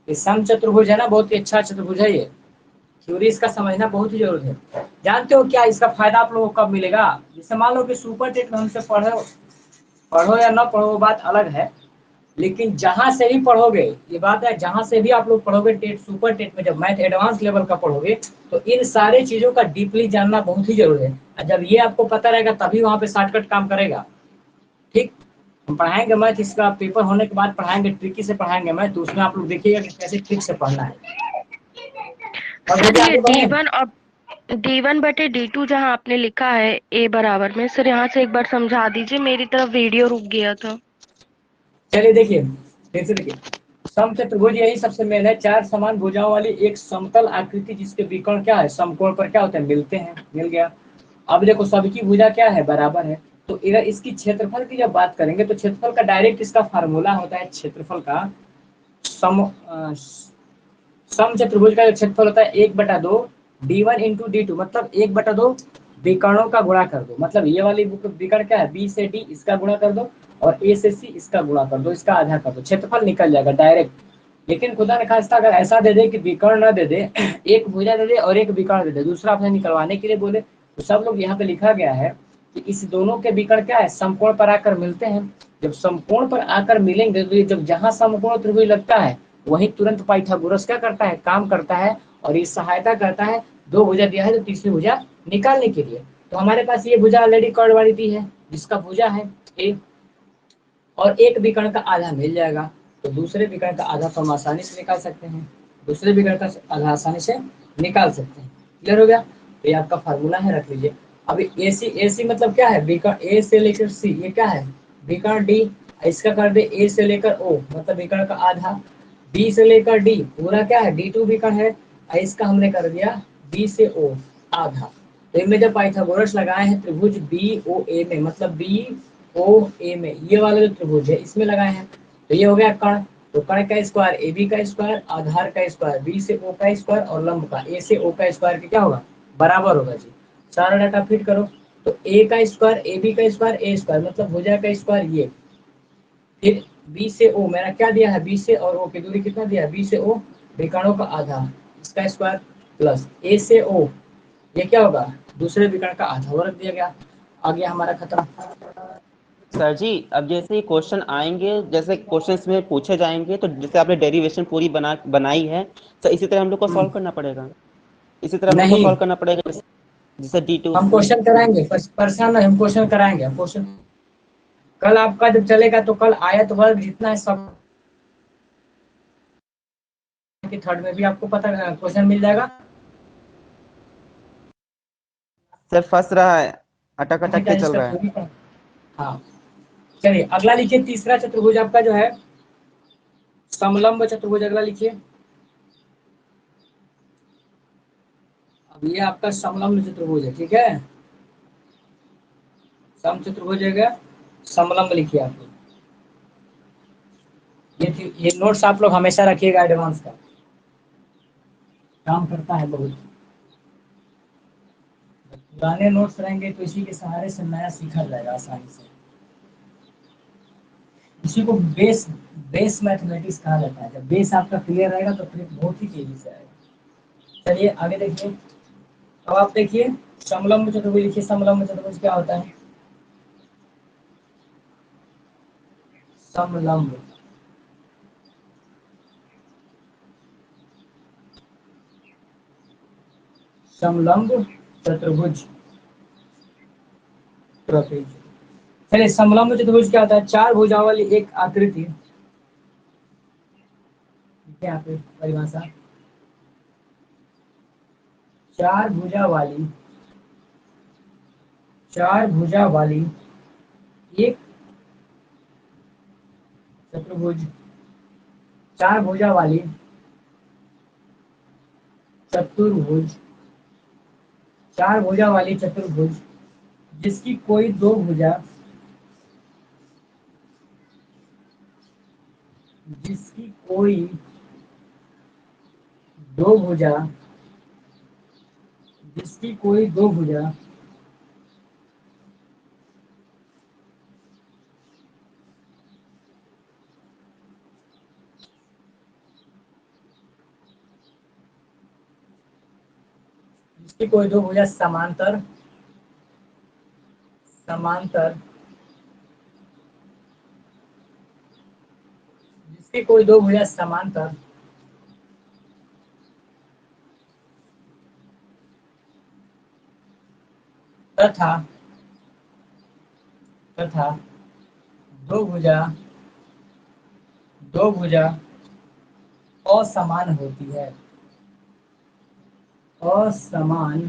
ये समचतुर्भुज है ना, बहुत ही अच्छा चतुर्भुज है ये। थ्योरी इसका समझना बहुत ही जरूरी है। जानते हो क्या इसका फायदा आप लोगों को कब मिलेगा? जैसे मान लो कि सुपर टेट में हमसे पढ़ो पढ़ो या ना पढ़ो वो बात अलग है, लेकिन जहां से भी पढ़ोगे, ये बात है, जहां से भी आप लोग पढ़ोगे टेट सुपर टेट में, जब मैथ एडवांस लेवल का पढ़ोगे तो इन सारे चीजों का डीपली जानना बहुत ही जरूरी है। और जब ये आपको पता रहेगा तभी वहां पे शॉर्टकट काम करेगा। ठीक, हम पढ़ाएंगे मैथ, इसका पेपर होने के बाद पढ़ाएंगे, ट्रिकी से पढ़ाएंगे मैथ, तो उसमें आप लोग देखिएगा कि कैसे ट्रिक से पढ़ना है। और सर मुझे ये आगे बढ़े। D1 और D1/D2 जहाँ आपने लिखा है A बराबर में, सर यहाँ से एक बार समझा दीजिए, मेरी तरफ वीडियो रुक गया था। चलिए देखिए, फिर से देखिए, समचतुर्भुज यही सबसे मेन है, 4 समान भुजाओं वाली एक समतल आकृति जिसके विकर्ण क्या है, समकोण पर क्या होते हैं, मिलते हैं। मिल गया। अब देखो सबकी भुजा क्या है, बराबर है। तो इधर इसकी क्षेत्रफल की जब बात करेंगे तो क्षेत्रफल का डायरेक्ट इसका फार्मूला होता है क्षेत्रफल का, समचतुर्भुज का जो क्षेत्रफल होता है 1/2 D1 इंटू D2, मतलब 1/2 विकर्णों का गुणा कर दो। मतलब ये वाली विकर्ण क्या है, B से D इसका गुणा कर दो, और A से C इसका गुणा कर दो, इसका आधा कर दो, क्षेत्रफल निकल जाएगा डायरेक्ट। लेकिन खुदा ने खास्ता अगर ऐसा दे दे कि विकर्ण न दे दे, एक भुजा दे दे और एक विकर्ण दे दे, दूसरा आपने निकलवाने के लिए बोले, तो सब लोग यहाँ पे लिखा गया है कि इस दोनों के विकर्ण क्या है, समकोण पर आकर मिलते हैं। जब समकोण पर आकर मिलेंगे तो ये जब जहां समकोण त्रिभुज लगता है वहीं तुरंत पाइथागोरस क्या करता है, काम करता है, और ये सहायता करता है। 2 भुजा दिया है तो तीसरी भुजा निकालने के लिए। तो हमारे पास ये भुजा ऑलरेडी कर्ड वाली दी है जिसका भुजा है ए, और एक विकर्ण का आधा मिल जाएगा, तो दूसरे विकर्ण का आधा तो हम आसानी से निकाल सकते हैं। दूसरे विकर्ण का आधा आसानी से निकाल सकते हैं। क्लियर हो गया? तो ये आपका फार्मूला है, रख लीजिए। अभी AC मतलब क्या है, विकर्ण ए से लेकर सी, ये क्या है, विकर्ण डी, इसका कर दे ए से लेकर ओ, मतलब विकर्ण का आधा। बी से लेकर डी पूरा क्या है, D2 विकर्ण है, और इसका हमने कर दिया बी से ओ आधा। तो इनमें जब पाइथागोरस लगाए हैं त्रिभुज BOA में, मतलब BOA में ये वाला जो त्रिभुज है इसमें लगाए हैं, तो ये हो गया कर्ण। तो कर्ण का स्क्वायर AB का स्क्वायर, आधार का स्क्वायर B से O का स्क्वायर, और लंब का A से O का स्क्वायर के क्या होगा, बराबर होगा जी। सारा डाटा फिट करो, तो A का स्क्वायर AB का स्क्वायर A स्क्वायर, मतलब भुजा का स्क्वायर ये, फिर बी से ओ मैंने क्या दिया है, बी से और ओ की दूरी कितना दिया है, बी से ओ विकर्णों का आधा, इसका स्क्वायर, प्लस ए से ओ, ये क्या होगा, दूसरे विकर्ण का आधा, वो रख दिया गया। आ गया हमारा खत्म। सर जी अब जैसे ही क्वेश्चन आएंगे, जैसे क्वेश्चंस में पूछे जाएंगे, तो जैसे आपने डेरिवेशन पूरी बनाई है, तो इसी तरह हम लोग को सॉल्व करना पड़ेगा। इसी तरह हम लोग को नहीं, सॉल्व करना पड़ेगा, जैसे D2। हम क्वेश्चन कराएंगे, परेशान नहीं, हम क्वेश्चन कराएंगे, हम क्वेश्चन कल आपका जब चलेगा तो कल आयत वर्ग जितना है सब के थर्ड में भी आपको पता क्वेश्चन मिल जाएगा। सर फंस रहा है, अटक अटक क्या के चल इसका रहा है। थ्योरी का, हाँ। चलिए अगला लिखिए, तीसरा चतुर्भुज आपका जो है समलंब चतुर्भुज, अगला लिखिए। अब ये आपका समलंब चतुर्भुज है, ठीक है, सम चतुर्भुज है, समलंब लिखिए आप लोग। ये नोट्स आप लोग हमेशा रखिएगा, एडवांस का काम करता है बहुत। पुराने नोट्स रहेंगे तो इसी के सहारे से नया सीखा जाएगा आसानी से। इसी को बेस बेस मैथमेटिक्स कहा जाता है। जब बेस आपका क्लियर रहेगा तो फिर बहुत ही तेजी से आएगा। चलिए आगे देखिए। अब आप देखिए समलंब चतुर्भुज लिखिए। समलंब चतुर्भुज क्या होता है, समलंब, समलंब चतुर्भुज, चलिए समलंब चतुर्भुज क्या होता है, चार भुजाओं वाली एक आकृति, क्या परिभाषा, चार भुजा वाली, चार भुजा वाली एक चतुर्भुज, चार भुजा वाली चतुर्भुज, चार भुजा वाली चतुर्भुज जिसकी कोई दो भुजा, जिसकी कोई दो भुजा जिसकी कोई दो भुजा जिसकी कोई दो भुजा समांतर समांतर जिसकी कोई दो भुजा समांतर तथा तथा दो भुजा असमान होती है, असमान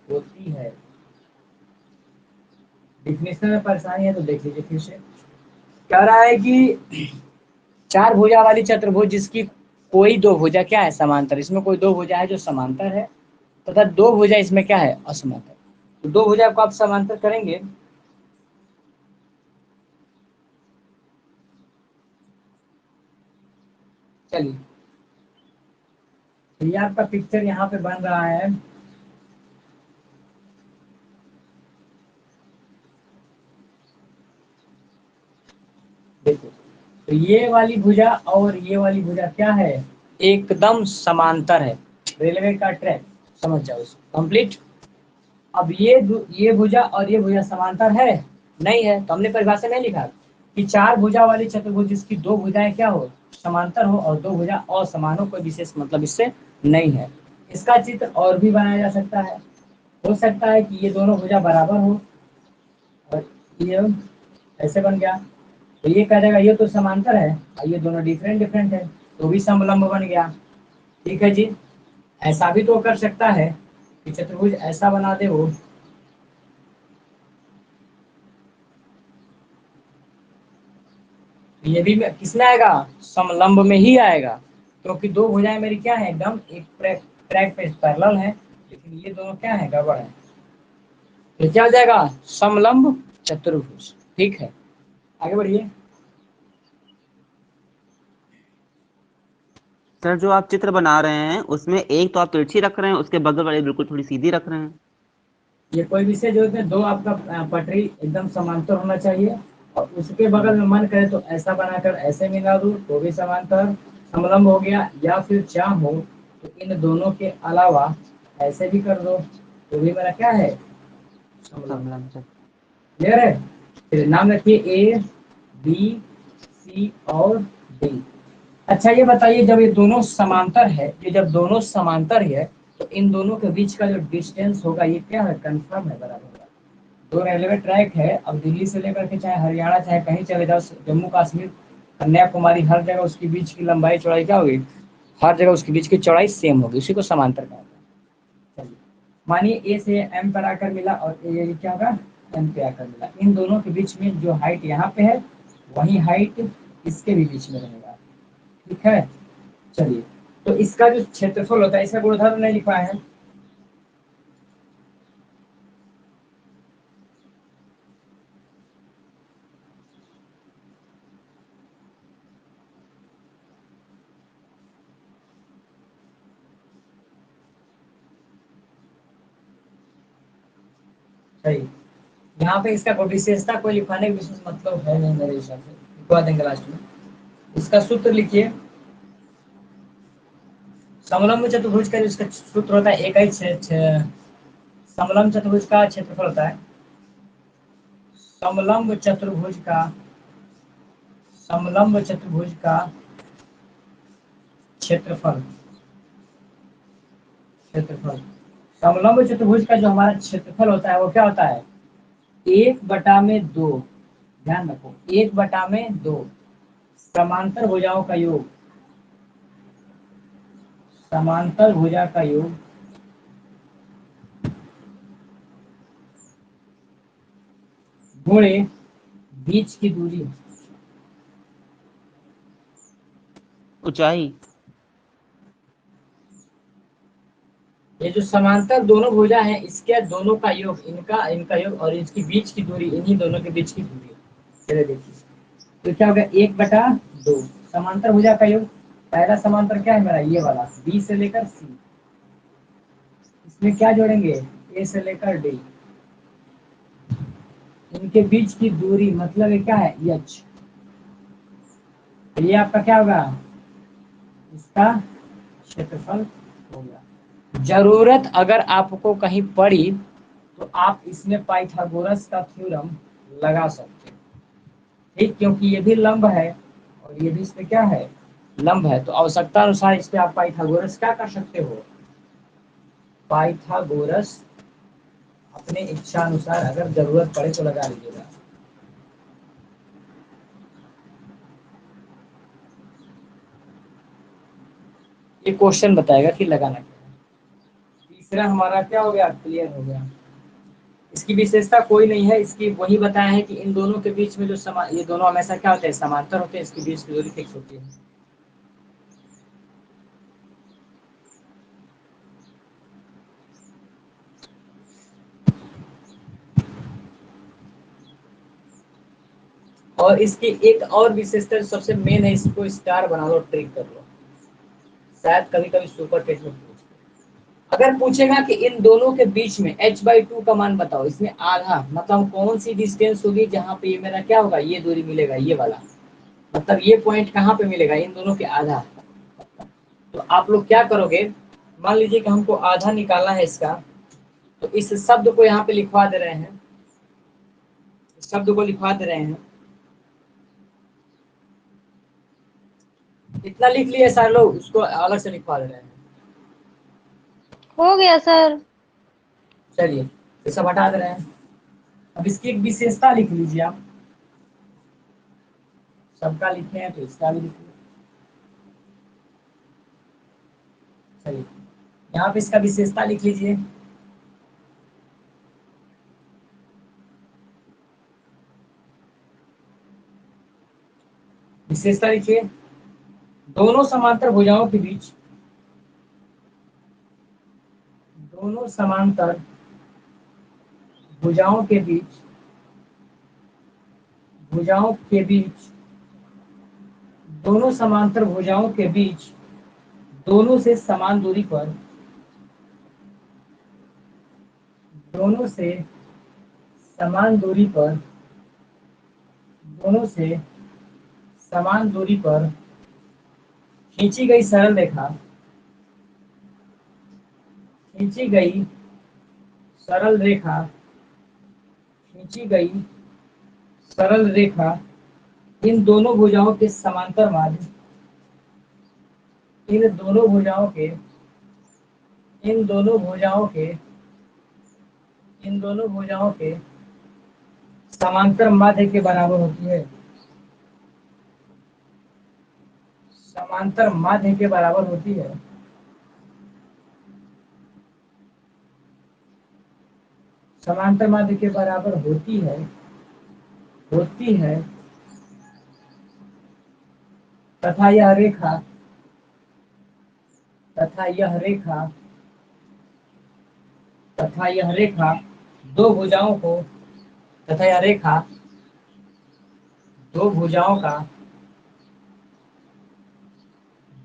होती है। डिफिनेशन में परेशानी है तो देख लीजिए फिर से। कह रहा है कि चार भुजा वाली चतुर्भुज जिसकी कोई दो भुजा क्या है समांतर, इसमें कोई दो भुजा है जो समांतर है, तथा दो भुजा इसमें क्या है असमांतर। तो दो भुजा को आप समांतर करेंगे चलिए, तो ये आपका पिक्चर यहाँ पे बन रहा है। देखो, तो ये वाली भुजा और ये वाली भुजा क्या है, एकदम समांतर है, रेलवे का ट्रैक, समझ जाओ इसको कंप्लीट। अब ये भुजा और ये भुजा समांतर है नहीं है, तो हमने परिभाषा में लिखा कि चार भुजा वाली चतुर्भुज जिसकी दो भुजाएं क्या हो समांतर हो और दो भुजा असमान हो, कोई विशेष मतलब इससे नहीं है। इसका चित्र और भी बनाया जा सकता है, हो सकता है कि ये दोनों भुजा बराबर हो और ये ऐसे बन गया, तो ये कह देगा ये तो समांतर है और ये दोनों डिफरेंट डिफरेंट है, तो भी समलंब बन गया। ठीक है जी, ऐसा भी तो कर सकता है कि चतुर्भुज ऐसा बना दे वो, ये भी किसमें आएगा समलंब में ही आएगा, क्योंकि दो भुजाएं मेरी क्या है एकदम एक ट्रैक पे पैरेलल है, लेकिन ये दोनों क्या है गड़बड़ है, तो क्या हो जाएगा समलंब चतुर्भुज। ठीक है, आगे बढ़िए। सर जो आप चित्र बना रहे हैं उसमें एक तो आप तिरछी रख रहे हैं, उसके बगल वाली बिल्कुल थोड़ी सीधी रख रहे हैं। ये कोई विषय जो है दो आपका पटरी एकदम समांतर होना चाहिए, और उसके बगल में मन करे तो ऐसा बनाकर ऐसे मिला दूं तो भी समांतर समलंब हो गया, या फिर चाहो तो इन दोनों के अलावा ऐसे भी कर दो तो भी मेरा क्या है समलंब। समलंब सर। क्लियर है, फिर नाम रखिए ए बी सी और डी। अच्छा ये बताइए जब ये दोनों समांतर है, ये जब दोनों समांतर है तो इन दोनों के बीच का जो डिस्टेंस होगा ये क्या है कंफर्म है बराबर होगा। दो रेलवे ट्रैक है, अब दिल्ली से लेकर के चाहे हरियाणा चाहे कहीं चले जाओ, जम्मू कश्मीर कन्याकुमारी, हर जगह उसके बीच की लंबाई चौड़ाई क्या होगी, हर जगह उसके बीच की चौड़ाई सेम होगी, उसी को समांतर कहा जाता है। चलिए मानिए ए से एम पर आकर मिला और ये क्या होगा एम पे आकर मिला, इन दोनों के बीच में जो हाइट यहाँ पे है वही हाइट इसके भी बीच में रहेगा। ठीक है, चलिए तो इसका जो क्षेत्रफल होता है इसका गुणधर्म नहीं लिखा है, सही। यहाँ पे इसका कोई विशेषता कोई लिखाने का विशेष मतलब है नहीं मेरे हिसाब से, लिखवा देंगे लास्ट में। इसका सूत्र लिखिए, समलंब चतुर्भुज का इसका सूत्र होता है एक समलंब चतुर्भुज का क्षेत्रफल होता है, समलंब चतुर्भुज का समलंब चतुर्भुज का क्षेत्रफल क्षेत्रफल समलंब चतुर्भुज का जो हमारा क्षेत्रफल होता है वो क्या होता है 1/2, ध्यान रखो 1/2 समांतर भुजाओं का योग, समांतर भुजा का योग गुणे बीच की दूरी, ऊंचाई। ये जो समांतर दोनों भुजा है इसके दोनों का योग, इनका इनका योग और इसकी बीच की दूरी, इन्हीं दोनों के बीच की दूरी। चलिए देखिए तो क्या होगा 1/2 समांतर भुजा का योग, पहला समांतर क्या है मेरा, ये वाला बी से लेकर सी, इसमें क्या जोड़ेंगे, ए से लेकर डी, इनके बीच की दूरी मतलब ये क्या है, एच। ये आपका क्या होगा, इसका क्षेत्रफल होगा। जरूरत अगर आपको कहीं पड़ी तो आप इसमें पाइथागोरस का थ्योरम लगा सकते हैं, ठीक, क्योंकि ये भी लंब है और ये भी इसमें क्या है, लंब है। तो आवश्यकता अनुसार इस पे आप पाइथागोरस क्या कर सकते हो, पाइथागोरस अपने इच्छा अनुसार अगर जरूरत पड़े तो लगा लीजिएगा। ये क्वेश्चन बताएगा कि लगाना क्या है। तीसरा हमारा क्या हो गया, क्लियर हो गया। इसकी विशेषता कोई नहीं है, इसकी वही बताया है कि इन दोनों के बीच में जो ये दोनों हमेशा क्या होते हैं, समांतर होते हैं, इसके बीच की दूरी फिक्स होती है। और इसकी एक और विशेषता सबसे मेन है, इसको स्टार बना लो, ट्रिक कर लो, शायद कभी कभी सुपर टेस्ट में पूछे। अगर पूछेगा कि इन दोनों के बीच में h/2 का मान बताओ, इसमें आधा मतलब कौन सी डिस्टेंस होगी जहाँ पे ये मेरा क्या होगा, ये दूरी मिलेगा, ये वाला मतलब ये पॉइंट कहाँ पे मिलेगा, इन दोनों के आधा। तो आप लोग क्या करोगे, मान लीजिए कि हमको आधा निकालना है इसका, तो इस शब्द को यहाँ पे लिखवा दे रहे हैं, इस शब्द को लिखवा दे रहे हैं, इतना लिख लिए सारे लोग, उसको अलग से लिखवा दे रहे हैं। हो गया सर। चलिए ये सब हटा दे रहे हैं। अब इसकी एक विशेषता लिख लीजिए आप, सबका लिखे हैं तो इसका भी लिखिए। चलिए यहाँ पे इसका विशेषता लिख लीजिए। विशेषता लिखिए, दोनों समांतर भुजाओं के बीच, दोनों समांतर भुजाओं के बीच, भुजाओं के बीच, दोनों समांतर भुजाओं के बीच, दोनों से समान दूरी पर, दोनों से समान दूरी पर, दोनों से समान दूरी पर खींची गई सरल रेखा, खींची गई सरल रेखा, खींची गई सरल रेखा इन दोनों भुजाओं के समांतर माध्य, इन दोनों भुजाओं के, इन दोनों भुजाओं के, इन दोनों भुजाओं के समांतर माध्य के बराबर होती है, समांतर माध्य के बराबर होती है। समांतर माध्य के बराबर होती है, होती है, तथा यह रेखा, तथा यह रेखा, तथा यह रेखा दो भुजाओं को, तथा यह रेखा दो भुजाओं का,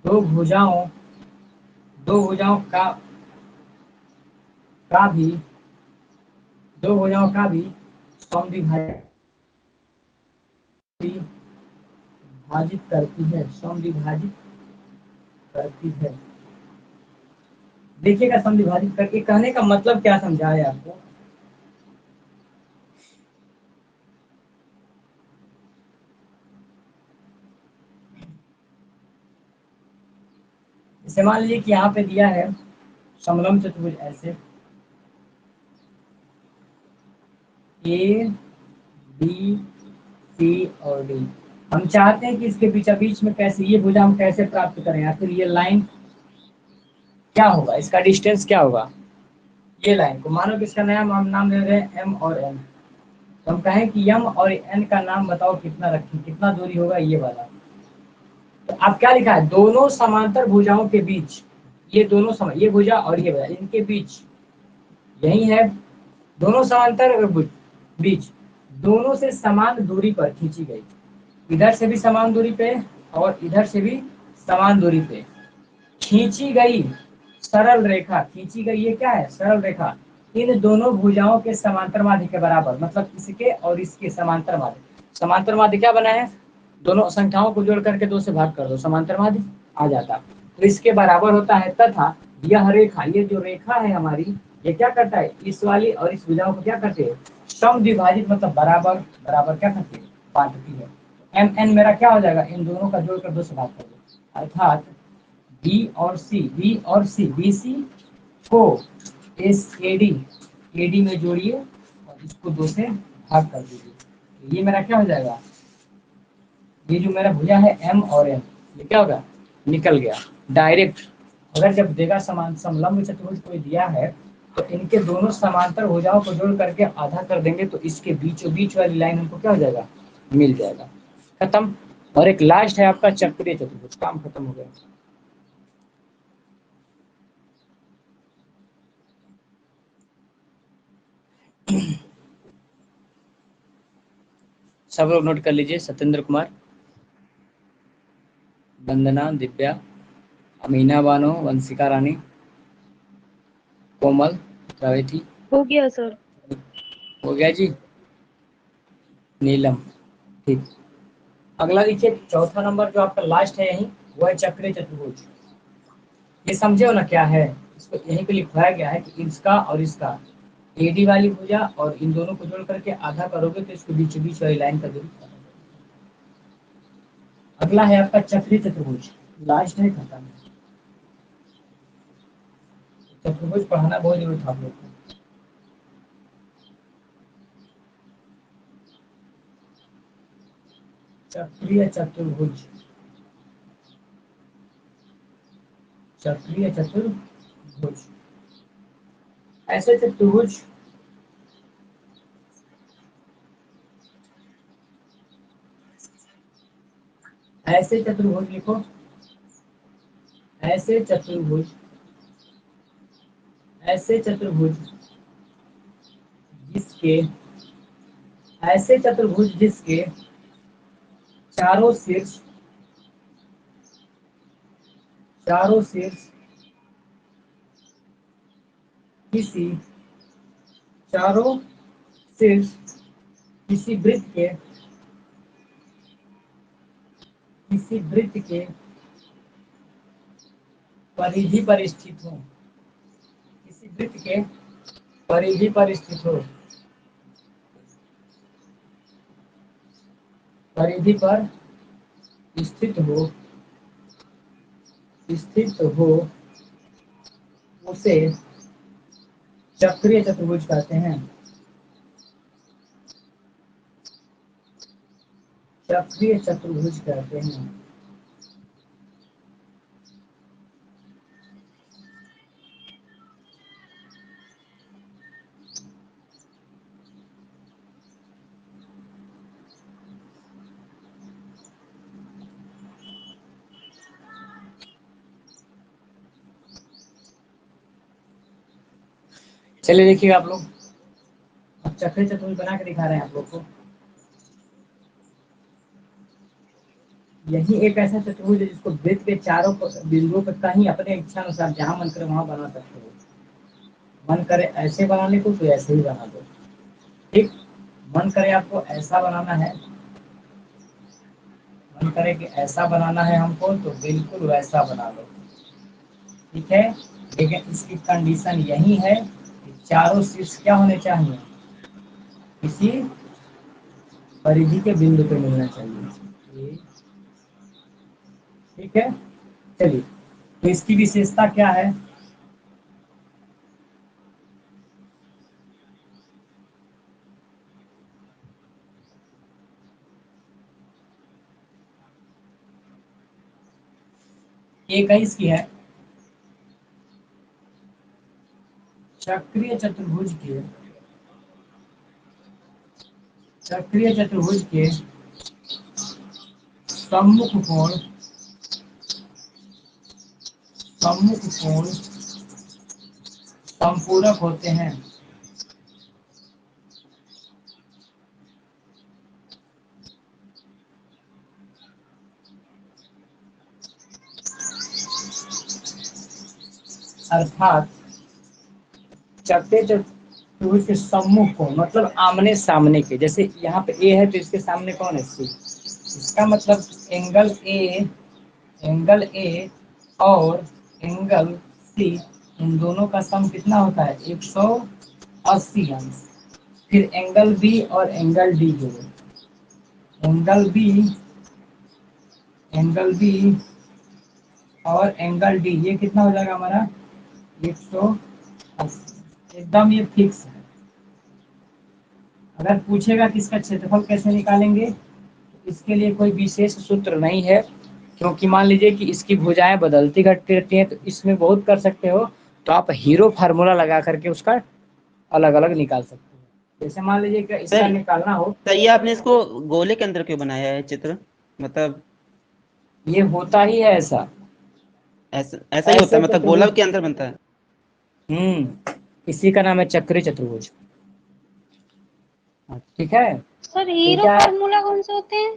दो भुजाओं, दो भुजाओं का भी, दो भुजाओं का भी समद्विभाजित करती है, समद्विभाजित करती है। देखिएगा समद्विभाजित करके कहने का मतलब क्या समझाया आपको, जैसे मान लीजिए कि यहाँ पे दिया है समलंब चतुर्भुज ऐसे ए बी सी और डी, हम चाहते हैं कि इसके बीचा बीच में कैसे ये भुजा हम कैसे प्राप्त करें, या फिर ये लाइन क्या होगा, इसका डिस्टेंस क्या होगा। ये लाइन को मानो कि इसका नया हम नाम दे रहे हैं एम और एन, तो हम कहें कि एम और एन का नाम बताओ कितना रखें, कितना दूरी होगा ये वाला। तो आप क्या लिखा है, दोनों समांतर भुजाओं के बीच, ये दोनों ये भुजा और ये भुजा इनके बीच यही है, दोनों समांतर बीच, दोनों से समान दूरी पर खींची गई, इधर से भी समान दूरी पे और इधर से भी समान दूरी पे खींची गई सरल रेखा, खींची गई ये क्या है, सरल रेखा, इन दोनों भुजाओं के समांतर माध्य के बराबर, मतलब इसके और इसके समांतर माध्य। समांतर माध्य क्या बना है, दोनों संख्याओं को जोड़ करके 2 से भाग कर दो, समांतर माध्य आ जाता। तो इसके बराबर होता है, तथा यह रेखा, ये जो रेखा है हमारी, ये क्या करता है, इस वाली और इस भुजाओं को क्या करते हैं, समद्विभाजित, मतलब बराबर बराबर क्या करती है, बांटती है। एम एन मेरा क्या हो जाएगा, इन दोनों का जोड़कर 2 से भाग कर दो, अर्थात बी और सी, बी सी को एस ए डी में जोड़िए और इसको 2 से भाग कर दीजिए। तो ये मेरा क्या हो जाएगा, ये जो मेरा भुजा है एम और एन, ये क्या होगा, निकल गया डायरेक्ट। अगर जब देगा समान समलंब चतुर्भुज कोई दिया है तो इनके दोनों समांतर भुजाओं को जोड़ करके आधा कर देंगे तो इसके बीचों बीच वाली लाइन हमको क्या हो जाएगा, मिल जाएगा। खत्म। और एक लास्ट है आपका चक्रीय चतुर्भुज, काम खत्म हो गया। सब लोग नोट कर लीजिए, सत्येंद्र कुमार, वंदना, दिव्या, अमीना बानो, वंशिका रानी, कोमल, रवेथी, हो गया सर। हो गया जी, नीलम, ठीक। अगला देखिए, चौथा नंबर जो आपका लास्ट है यही, वो है चक्रीय चतुर्भुज। ये समझे हो ना क्या है, इसको यहीं पे लिखवाया गया है कि इसका और इसका एडी वाली भुजा और इन दोनों को जोड़ करके आधा करोगे तो इसको बीच बीच वाली लाइन का दूरी। अगला है आपका चक्रीय चतुर्भुज, लास्ट है, खत्म। चतुर्भुज पढ़ाना बहुत जरूरी था आप लोग को। चक्रीय चतुर्भुज, चक्रीय चतुर्भुज, ऐसे चतुर्भुज, ऐसे चतुर्भुज लिखो, ऐसे चतुर्भुज, ऐसे चतुर्भुज जिसके, ऐसे चतुर्भुज जिसके चारों शीर्ष, चारों शीर्ष किसी, चारों शीर्ष किसी वृत्त के, किसी वृत्त के परिधि पर स्थित हो, किसी वृत्त के परिधि पर स्थित हो, परिधि पर स्थित हो, स्थित हो, उसे चक्रीय चतुर्भुज कहते हैं, चक्रीय चतुर्भुज कहते हैं। चलिए देखिएगा आप लोग, अब चक्रीय चतुर्भुज बना के दिखा रहे हैं आप लोग को। यही एक ऐसा चतुर्भुज है जिसको वृत्त के चारों बिंदुओं पर कहीं अपने इच्छा अनुसार जहां मन करे वहां बना सकते हो। मन करे ऐसे बनाने को तो ऐसे ही बना दो, ठीक। मन करे आपको ऐसा बनाना है, मन करे कि ऐसा बनाना है हमको तो बिल्कुल वैसा बना लो, ठीक है। लेकिन इसकी कंडीशन यही है कि चारों शीर्ष क्या होने चाहिए, किसी परिधि के बिंदु पे मिलना चाहिए, ठीक है। चलिए, तो इसकी विशेषता क्या है, एक इसकी है, चक्रीय चतुर्भुज के, चक्रीय चतुर्भुज के सम्मुख कोण, सम्मुख कोण संपूरक होते हैं, अर्थात चपटे चतुर्भुज के सम्मुख को, मतलब आमने सामने के, जैसे यहाँ पे ए है तो इसके सामने कौन है, सी। इसका मतलब एंगल ए और एंगल सी, इन दोनों का सम कितना होता है, 180 अंश। फिर एंगल बी और एंगल डी जोड़ो, एंगल बी और एंगल डी, ये कितना हो जाएगा हमारा 180। एकदम ये फिक्स है। अगर पूछेगा कि इसका क्षेत्रफल कैसे निकालेंगे, तो इसके लिए कोई विशेष सूत्र नहीं है, क्योंकि मान लीजिए कि इसकी भुजाएं बदलती घटती रहती हैं, तो इसमें बहुत कर सकते हो। तो आप हीरो फार्मूला लगा करके उसका अलग अलग निकाल सकते हो। जैसे मान लीजिए कि इसका सर निकालना हो, सर ये आपने इसको गोले के अंदर क्यों बनाया है चित्र, मतलब ये होता ही है ऐसा। ऐसा ऐसा ही होता ऐसे है, मतलब गोला चतुर्भुज, के अंदर बनता है। इसी का नाम है चक्री चतुर्भुज। ठीक है। सर तो हीरो क्या है, फार्मूला कौन से होते हैं?